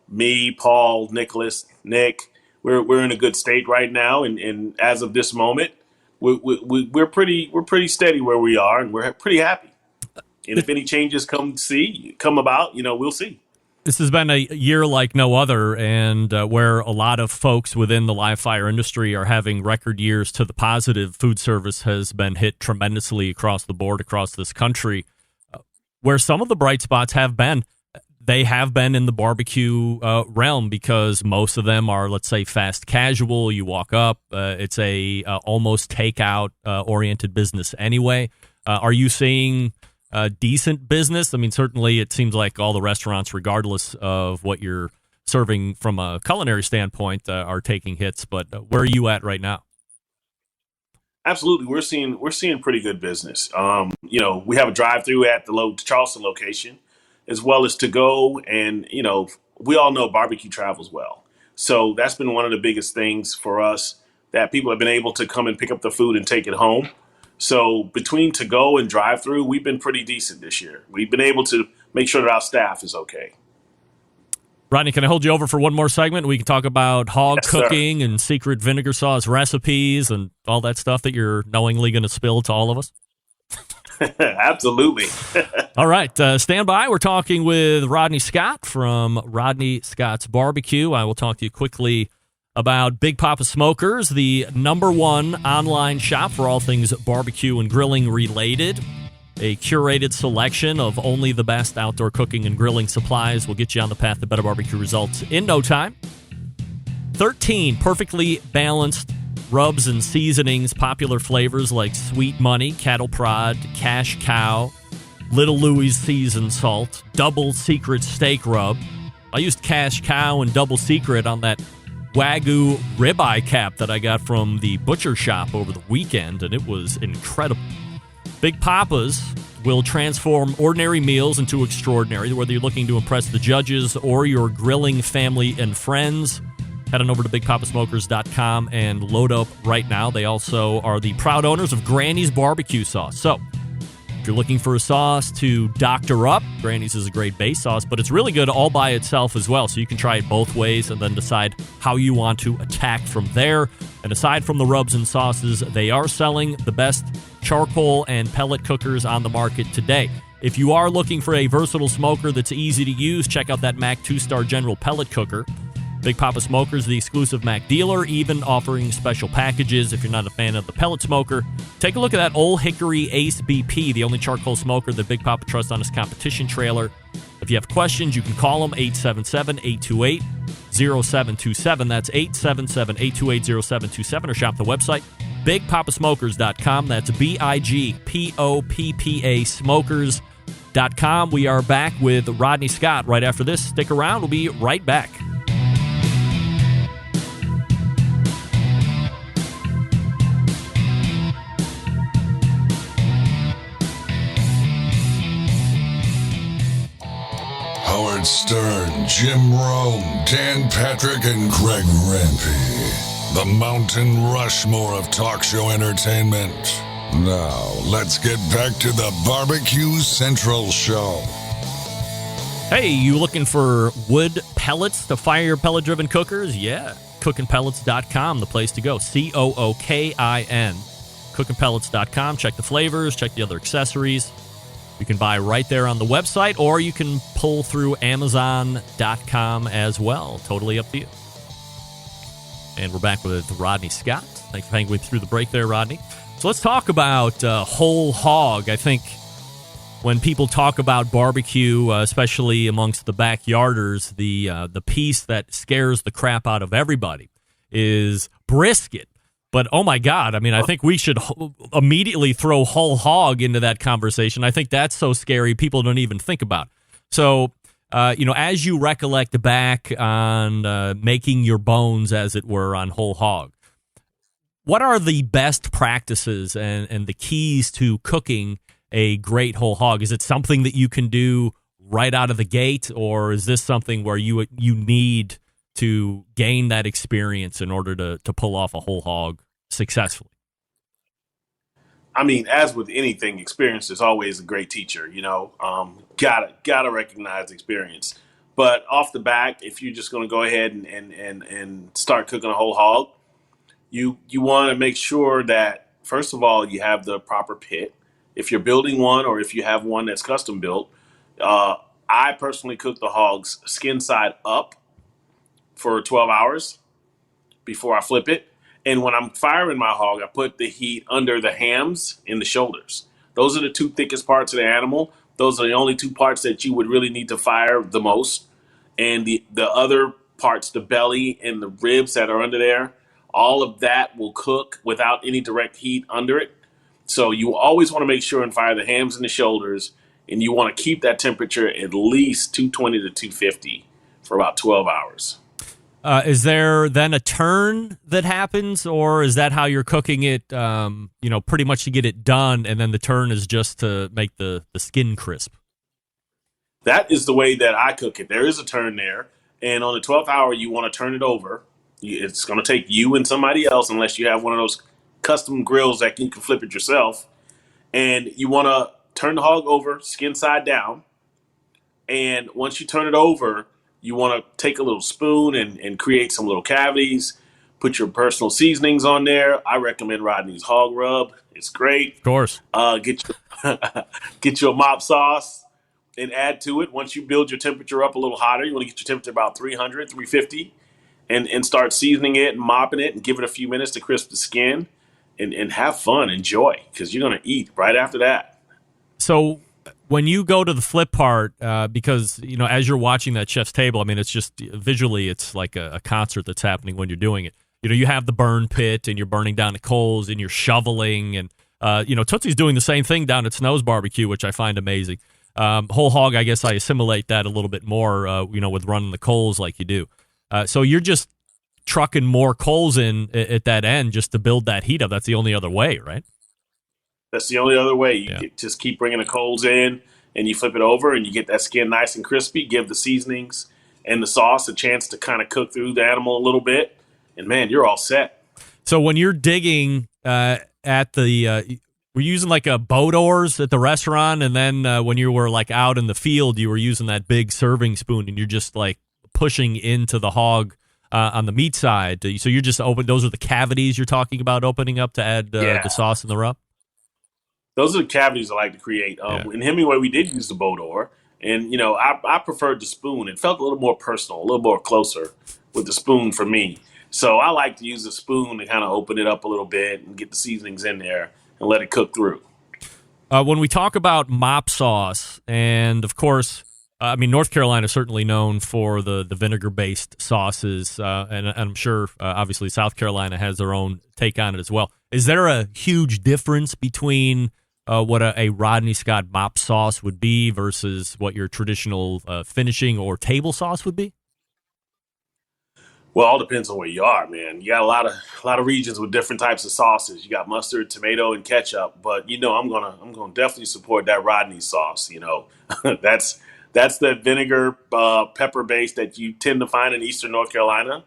[SPEAKER 7] me, Paul, Nicholas, Nick, we're in a good state right now, and as of this moment, we're pretty steady where we are, and we're pretty happy. And if any changes come about, we'll see.
[SPEAKER 5] This has been a year like no other, and where a lot of folks within the live fire industry are having record years to the positive. Food service has been hit tremendously across the board, across this country. Where some of the bright spots have been, they have been in the barbecue realm, because most of them are, let's say, fast casual. You walk up, it's a almost takeout oriented business anyway. Are you seeing decent business? I mean, certainly it seems like all the restaurants, regardless of what you're serving from a culinary standpoint, are taking hits. But where are you at right now?
[SPEAKER 7] Absolutely, we're seeing pretty good business. We have a drive-through at the Charleston location, as well as to go, and we all know barbecue travels well. So that's been one of the biggest things for us, that people have been able to come and pick up the food and take it home. So between to-go and drive-through, we've been pretty decent this year. We've been able to make sure that our staff is okay.
[SPEAKER 5] Rodney, can I hold you over for one more segment? We can talk about hog
[SPEAKER 7] Yes, sir.
[SPEAKER 5] cooking and secret vinegar sauce recipes and all that stuff that you're knowingly going to spill to all of us.
[SPEAKER 7] Absolutely.
[SPEAKER 5] All right, stand by. We're talking with Rodney Scott from Rodney Scott's Barbecue. I will talk to you quickly about Big Poppa Smokers, the #1 online shop for all things barbecue and grilling related. A curated selection of only the best outdoor cooking and grilling supplies will get you on the path to better barbecue results in no time. 13 perfectly balanced rubs and seasonings, popular flavors like Sweet Money, Cattle Prod, Cash Cow, Little Louie's Seasoned Salt, Double Secret Steak Rub. I used Cash Cow and Double Secret on that Wagyu ribeye cap that I got from the butcher shop over the weekend, and it was incredible. Big Poppas will transform ordinary meals into extraordinary, whether you're looking to impress the judges or your grilling family and friends. Head on over to BigPoppaSmokers.com and load up right now. They also are the proud owners of Granny's Barbecue Sauce. So, if you're looking for a sauce to doctor up, Granny's is a great base sauce, but it's really good all by itself as well. So you can try it both ways and then decide how you want to attack from there. And aside from the rubs and sauces, they are selling the best charcoal and pellet cookers on the market today. If you are looking for a versatile smoker that's easy to use, check out that Mac 2-Star General pellet cooker. Big Poppa Smokers, the exclusive Mac dealer, even offering special packages if you're not a fan of the pellet smoker. Take a look at that Old Hickory Ace BP, the only charcoal smoker that Big Poppa trusts on his competition trailer. If you have questions, you can call them 877-828-0727. That's 877-828-0727, or shop the website, BigPoppaSmokers.com. That's BIGPOPPA Smokers.com. We are back with Rodney Scott right after this. Stick around. We'll be right back.
[SPEAKER 6] Howard Stern, Jim Rome, Dan Patrick, and Greg Rempe. The Mountain Rushmore of talk show entertainment. Now, let's get back to the Barbecue Central Show.
[SPEAKER 5] Hey, you looking for wood pellets to fire your pellet-driven cookers? Yeah, CookinPellets.com, the place to go. COOKIN. CookinPellets.com. Check the flavors, check the other accessories. You can buy right there on the website, or you can pull through Amazon.com as well. Totally up to you. And we're back with Rodney Scott. Thanks for hanging with through the break there, Rodney. So let's talk about whole hog. I think when people talk about barbecue, especially amongst the backyarders, the piece that scares the crap out of everybody is brisket. But, oh, my God, I mean, I think we should immediately throw whole hog into that conversation. I think that's so scary, people don't even think about. So, as you recollect back on making your bones, as it were, on whole hog, what are the best practices and the keys to cooking a great whole hog? Is it something that you can do right out of the gate, or is this something where you need to gain that experience in order to pull off a whole hog successfully?
[SPEAKER 7] I mean, as with anything, experience is always a great teacher. Gotta recognize experience. But off the back, if you're just going to go ahead and start cooking a whole hog, you want to make sure that, first of all, you have the proper pit. If you're building one, or if you have one that's custom built, I personally cook the hogs skin side up for 12 hours before I flip it. And when I'm firing my hog, I put the heat under the hams and the shoulders. Those are the two thickest parts of the animal. Those are the only two parts that you would really need to fire the most. And the other parts, the belly and the ribs that are under there, all of that will cook without any direct heat under it. So you always want to make sure and fire the hams and the shoulders, and you want to keep that temperature at least 220 to 250 for about 12 hours.
[SPEAKER 5] Is there then a turn that happens, or is that how you're cooking it, pretty much to get it done, and then the turn is just to make the skin crisp?
[SPEAKER 7] That is the way that I cook it. There is a turn there, and on the 12th hour, you want to turn it over. It's going to take you and somebody else, unless you have one of those custom grills that you can flip it yourself, and you want to turn the hog over, skin side down, And once you turn it over, you want to take a little spoon and create some little cavities. Put your personal seasonings on there. I recommend Rodney's Hog Rub. It's great.
[SPEAKER 5] Of course.
[SPEAKER 7] Get you a mop sauce and add to it. Once you build your temperature up a little hotter, you want to get your temperature about 300, 350, and start seasoning it and mopping it and give it a few minutes to crisp the skin and have fun, enjoy, because you're going to eat right after that.
[SPEAKER 5] So when you go to the flip part, because, as you're watching that chef's table, I mean, it's just visually, it's like a concert that's happening when you're doing it. You have the burn pit and you're burning down the coals and you're shoveling and, Tootsie's doing the same thing down at Snow's Barbecue, which I find amazing. Whole hog, I guess I assimilate that a little bit more, with running the coals like you do. So you're just trucking more coals in at that end just to build that heat up. That's the only other way, right?
[SPEAKER 7] That's the only other way. You just keep bringing the coals in and you flip it over and you get that skin nice and crispy, give the seasonings and the sauce a chance to kind of cook through the animal a little bit. And, man, you're all set.
[SPEAKER 5] So when you're digging at the we're using like a boat oars at the restaurant, and then when you were like out in the field, you were using that big serving spoon, and you're just like pushing into the hog on the meat side. So you're just open. Those are the cavities you're talking about opening up to add the sauce and the rub?
[SPEAKER 7] Those are the cavities I like to create. In Hemingway, we did use the boat oar, and, I preferred the spoon. It felt a little more personal, a little more closer with the spoon for me. So I like to use the spoon to kind of open it up a little bit and get the seasonings in there and let it cook through.
[SPEAKER 5] When we talk about mop sauce, and of course, North Carolina is certainly known for the vinegar-based sauces, and I'm sure, obviously, South Carolina has their own take on it as well. Is there a huge difference between what a Rodney Scott mop sauce would be versus what your traditional finishing or table sauce would be?
[SPEAKER 7] Well, it all depends on where you are, man. You got a lot of regions with different types of sauces. You got mustard, tomato, and ketchup. But I'm gonna definitely support that Rodney sauce. That's the vinegar pepper base that you tend to find in eastern North Carolina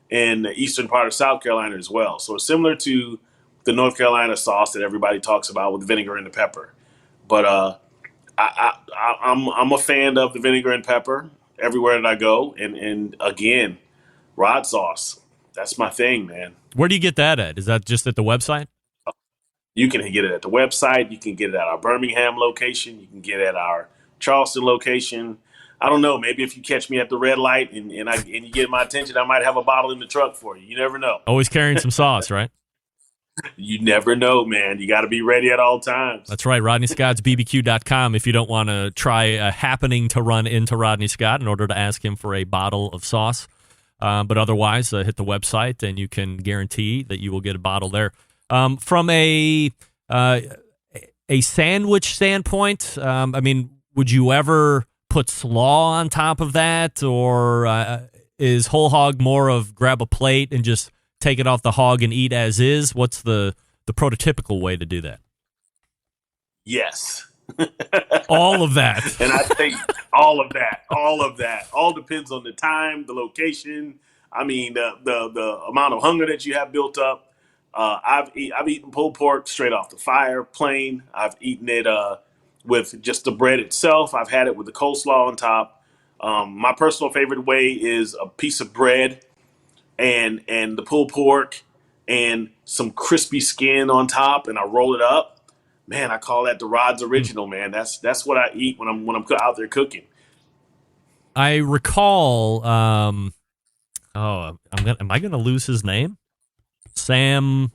[SPEAKER 7] and the eastern part of South Carolina as well. So it's similar to the North Carolina sauce that everybody talks about with the vinegar and the pepper. But I'm a fan of the vinegar and pepper everywhere that I go. And again, Rod sauce. That's my thing, man.
[SPEAKER 5] Where do you get that at? Is that just at the website?
[SPEAKER 7] You can get it at the website. You can get it at our Birmingham location. You can get it at our Charleston location. I don't know. Maybe if you catch me at the red light and you get my attention, I might have a bottle in the truck for you. You never know.
[SPEAKER 5] Always carrying some sauce, right?
[SPEAKER 7] You never know, man. You got to be ready at all times.
[SPEAKER 5] That's right. RodneyScottsBBQ.com if you don't want to try happening to run into Rodney Scott in order to ask him for a bottle of sauce. But otherwise, hit the website and you can guarantee that you will get a bottle there. From a sandwich standpoint, would you ever put slaw on top of that, or is whole hog more of grab a plate and just take it off the hog and eat as is? What's the prototypical way to do that?
[SPEAKER 7] Yes.
[SPEAKER 5] All of that.
[SPEAKER 7] And I think all of that all depends on the time, the location. The amount of hunger that you have built up. I've eaten pulled pork straight off the fire, plain. I've eaten it with just the bread itself. I've had it with the coleslaw on top. My personal favorite way is a piece of bread and the pulled pork and some crispy skin on top, and I roll it up. Man, I call that the Rod's Original, man. That's what I eat when I'm out there cooking.
[SPEAKER 5] I recall. Am I going to lose his name? Sam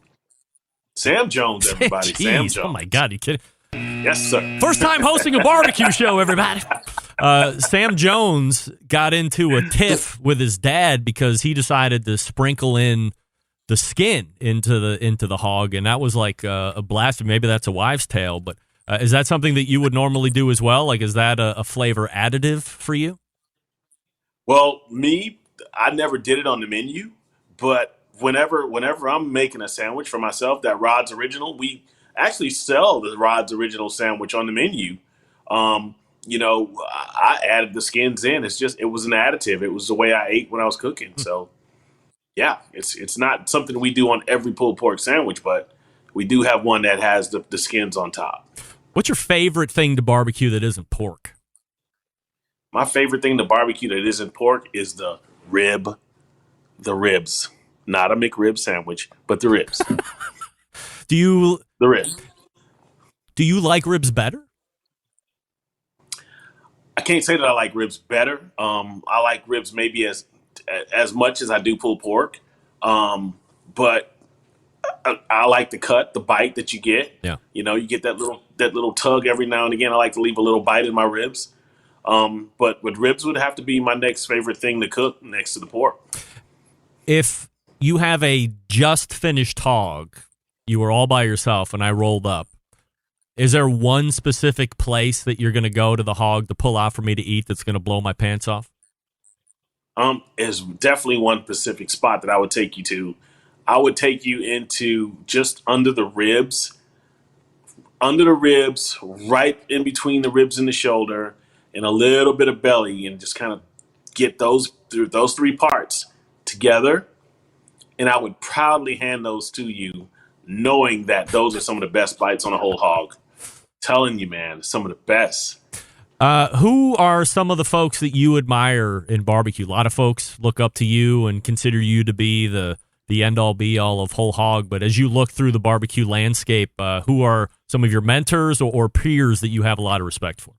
[SPEAKER 7] Jones, everybody. Sam Jones.
[SPEAKER 5] Oh my God, you kidding?
[SPEAKER 7] Yes, sir.
[SPEAKER 5] First time hosting a barbecue show, everybody. Sam Jones got into a tiff with his dad because he decided to sprinkle in the skin into the hog, and that was like a blast. Maybe that's a wives' tale, but is that something that you would normally do as well? Like, is that a flavor additive for you?
[SPEAKER 7] Well, I never did it on the menu, but whenever I'm making a sandwich for myself, that Rod's Original, we actually sell the Rod's Original sandwich on the menu. I added the skins in. It was an additive. It was the way I ate when I was cooking. So, yeah, it's not something we do on every pulled pork sandwich, but we do have one that has the skins on top.
[SPEAKER 5] What's your favorite thing to barbecue that isn't pork?
[SPEAKER 7] My favorite thing to barbecue that isn't pork is the ribs. Not a McRib sandwich, but the ribs.
[SPEAKER 5] Do you
[SPEAKER 7] The ribs.
[SPEAKER 5] like ribs better?
[SPEAKER 7] I can't say that I like ribs better. I like ribs maybe as much as I do pulled pork. But I like the cut, the bite that you get.
[SPEAKER 5] Yeah.
[SPEAKER 7] You know, you get that little tug every now and again. I like to leave a little bite in my ribs. But with ribs would have to be my next favorite thing to cook next to the pork.
[SPEAKER 5] If you have a just finished hog, you were all by yourself, and I rolled up, is there one specific place that you're going to go to the hog to pull out for me to eat that's going to blow my pants off?
[SPEAKER 7] There's definitely one specific spot that I would take you to. I would take you into just under the ribs, right in between the ribs and the shoulder, and a little bit of belly, and just kind of get those 3 parts together. And I would proudly hand those to you, knowing that those are some of the best bites on a whole hog. Telling you, man, some of the best.
[SPEAKER 5] Who are some of the folks that you admire in barbecue? A lot of folks look up to you and consider you to be the end-all, be-all of whole hog. But as you look through the barbecue landscape, who are some of your mentors or peers that you have a lot of respect for?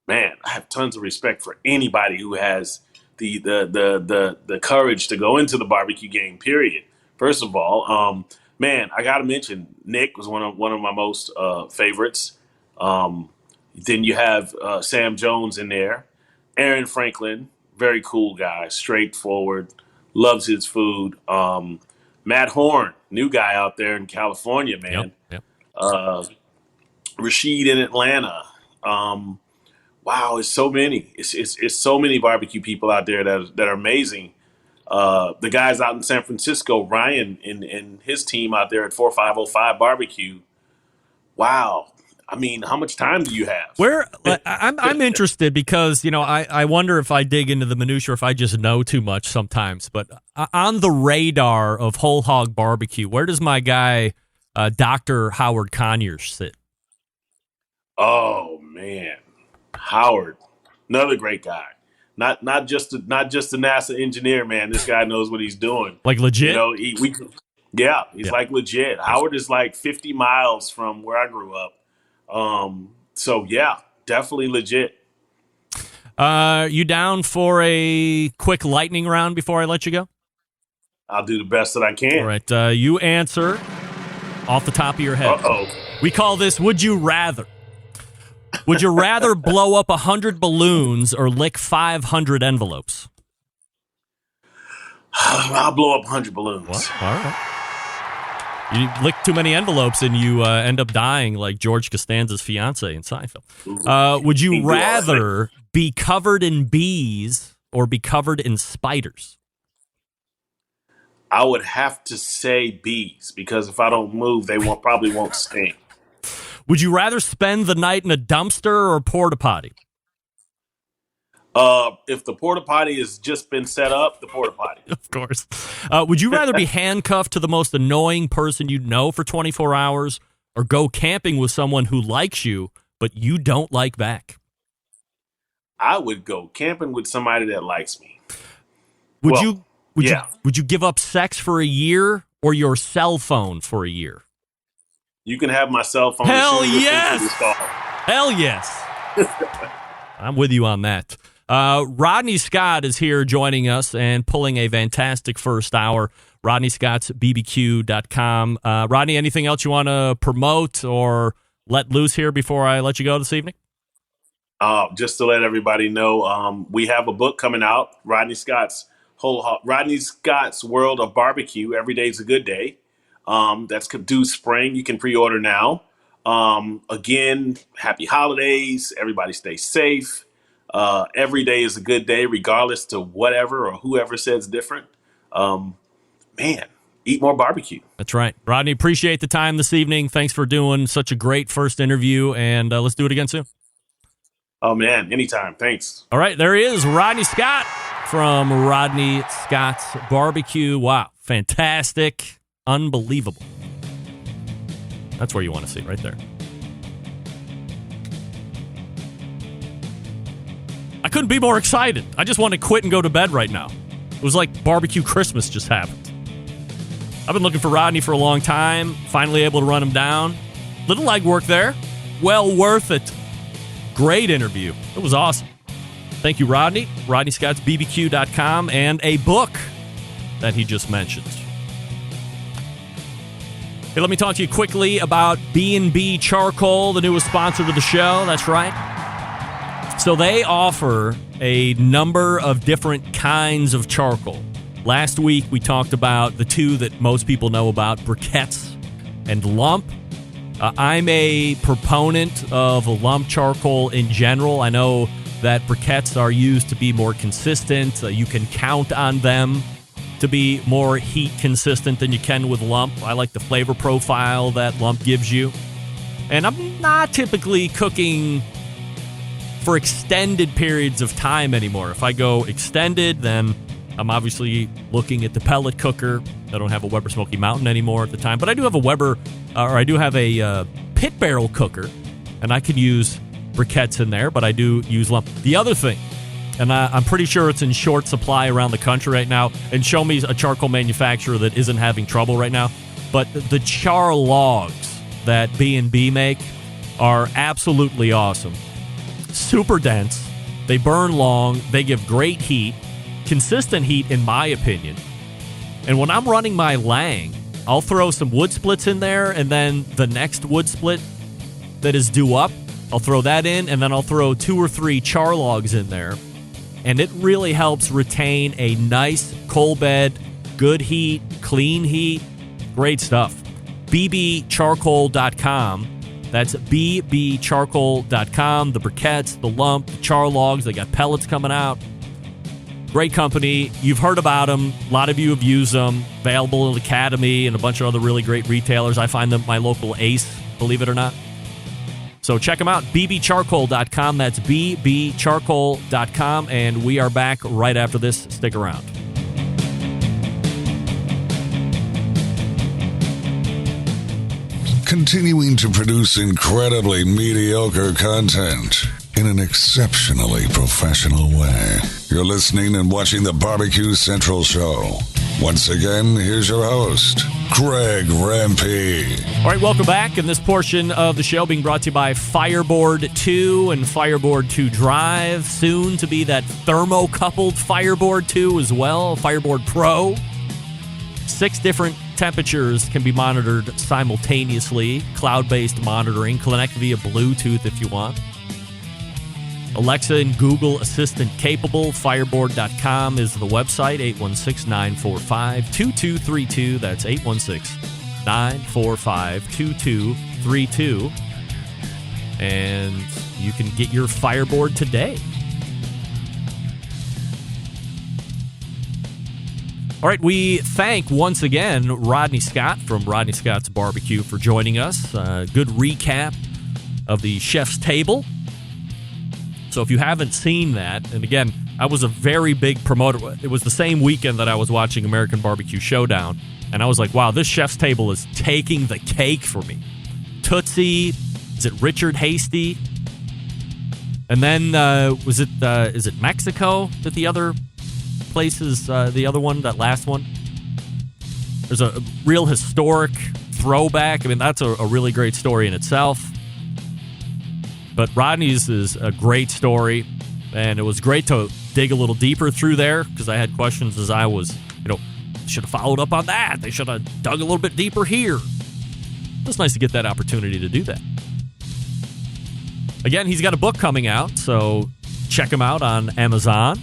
[SPEAKER 7] Man, I have tons of respect for anybody who has the courage to go into the barbecue game, period. First of all, man, I got to mention Nick was one of my most favorites. Then you have Sam Jones in there. Aaron Franklin, very cool guy, straightforward, loves his food. Matt Horn, new guy out there in California, man.
[SPEAKER 5] Yep.
[SPEAKER 7] Rashid in Atlanta. Wow, it's so many. It's so many barbecue people out there that are amazing. The guys out in San Francisco, Ryan and his team out there at 4505 Barbecue. Wow. I mean, how much time do you have?
[SPEAKER 5] I'm interested because, I wonder if I dig into the minutia or if I just know too much sometimes. But on the radar of whole hog barbecue, where does my guy, Dr. Howard Conyers, sit?
[SPEAKER 7] Oh, man. Howard, another great guy. Not just a NASA engineer, man. This guy knows what he's doing.
[SPEAKER 5] Like legit?
[SPEAKER 7] He's like legit. Howard is like 50 miles from where I grew up. So yeah, definitely legit.
[SPEAKER 5] You down for a quick lightning round before I let you go?
[SPEAKER 7] I'll do the best that I can.
[SPEAKER 5] All right. You answer off the top of your head.
[SPEAKER 7] Uh-oh.
[SPEAKER 5] We call this Would You Rather. Would you rather blow up 100 balloons or lick 500 envelopes?
[SPEAKER 7] I'll blow up 100 balloons.
[SPEAKER 5] What? All right. You lick too many envelopes and you end up dying like George Costanza's fiance in Seinfeld. Would you rather be covered in bees or be covered in spiders?
[SPEAKER 7] I would have to say bees, because if I don't move, they probably won't sting.
[SPEAKER 5] Would you rather spend the night in a dumpster or porta potty?
[SPEAKER 7] If the porta potty has just been set up, the porta potty.
[SPEAKER 5] Of course. Would you rather be handcuffed to the most annoying person you know for 24 hours or go camping with someone who likes you, but you don't like back?
[SPEAKER 7] I would go camping with somebody that likes me.
[SPEAKER 5] Would you give up sex for a year or your cell phone for a year?
[SPEAKER 7] You can have my cell phone.
[SPEAKER 5] Hell yes! Hell yes! I'm with you on that. Rodney Scott is here joining us and pulling a fantastic first hour. Rodney Scott's BBQ.com. Rodney, anything else you want to promote or let loose here before I let you go this evening?
[SPEAKER 7] Just to let everybody know, we have a book coming out, Rodney Scott's World of Barbecue. Every Day's a Good Day. That's due spring. You can pre-order now. Again, happy holidays. Everybody stay safe. Every day is a good day, regardless to whatever or whoever says different. Man, eat more barbecue.
[SPEAKER 5] That's right. Rodney, appreciate the time this evening. Thanks for doing such a great first interview, and let's do it again soon.
[SPEAKER 7] Oh, man, anytime. Thanks.
[SPEAKER 5] All right, there he is, Rodney Scott from Rodney Scott's Barbecue. Wow, fantastic. Unbelievable. That's where you want to see, right there. couldn't be more excited. I just want to quit and go to bed right now. It was like barbecue Christmas just happened. I've been looking for Rodney for a long time. Finally able to run him down. Little legwork there. Well worth it. Great interview. It was awesome. Thank you, Rodney. Rodney Scott's BBQ.com and a book that he just mentioned. Hey, let me talk to you quickly about B&B Charcoal, the newest sponsor of the show. That's right. So they offer a number of different kinds of charcoal. Last week, we talked about the two that most people know about, briquettes and lump. I'm a proponent of lump charcoal in general. I know that briquettes are used to be more consistent. You can count on them to be more heat consistent than you can with lump. I like the flavor profile that lump gives you. And I'm not typically cooking for extended periods of time anymore. If I go extended, then I'm obviously looking at the pellet cooker. I don't have a Weber Smoky Mountain anymore at the time, but I do have a pit barrel cooker, and I could use briquettes in there, but I do use lump. The other thing, and I'm pretty sure it's in short supply around the country right now, and show me a charcoal manufacturer that isn't having trouble right now, but the char logs that B&B make are absolutely awesome. Super dense. They burn long. They give great heat. Consistent heat, in my opinion. And when I'm running my Lang, I'll throw some wood splits in there, and then the next wood split that is due up, I'll throw that in, and then I'll throw 2 or 3 char logs in there. And it really helps retain a nice coal bed, good heat, clean heat. Great stuff. bbcharcoal.com. That's bbcharcoal.com. The briquettes, the lump, the char logs. They got pellets coming out. Great company. You've heard about them. A lot of you have used them. Available in Academy and a bunch of other really great retailers. I find them my local Ace, believe it or not. So check them out. bbcharcoal.com. That's bbcharcoal.com. And we are back right after this. Stick around.
[SPEAKER 6] Continuing to produce incredibly mediocre content in an exceptionally professional way. You're listening and watching the Barbecue Central Show. Once again, here's your host, Greg Rempe.
[SPEAKER 5] All right, welcome back. And this portion of the show being brought to you by Fireboard 2 and Fireboard 2 Drive. Soon to be that thermocoupled Fireboard 2 as well, Fireboard Pro. 6 different temperatures can be monitored simultaneously. Cloud-based monitoring. Connect via Bluetooth if you want. Alexa and Google Assistant capable. Fireboard.com is the website. 816-945-2232. That's 816-945-2232. And you can get your Fireboard today. All right, we thank once again Rodney Scott from Rodney Scott's Barbecue for joining us. Good recap of the Chef's Table. So if you haven't seen that, and again, I was a very big promoter. It was the same weekend that I was watching American Barbecue Showdown, and I was like, wow, this Chef's Table is taking the cake for me. Tootsie, is it Richard Hasty? And then, is it Mexico that the other place is, the other one, that last one? There's a real historic throwback. I mean, that's a really great story in itself. But Rodney's is a great story, and it was great to dig a little deeper through there because I had questions as I was, should have followed up on that. They should have dug a little bit deeper here. It's nice to get that opportunity to do that. Again, he's got a book coming out, so check him out on Amazon.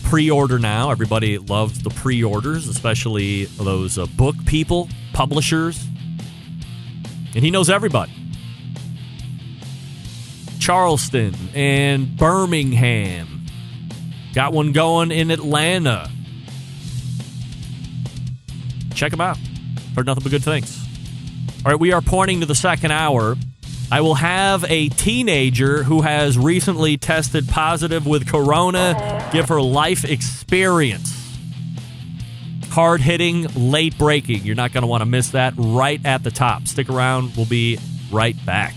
[SPEAKER 5] Pre-order now. Everybody loves the pre-orders, especially those book people, publishers. And he knows everybody. Charleston and Birmingham. Got one going in Atlanta. Check them out. Heard nothing but good things. All right, we are pointing to the second hour. I will have a teenager who has recently tested positive with corona give her life experience. Hard-hitting, late breaking. You're not going to want to miss that right at the top. Stick around. We'll be right back.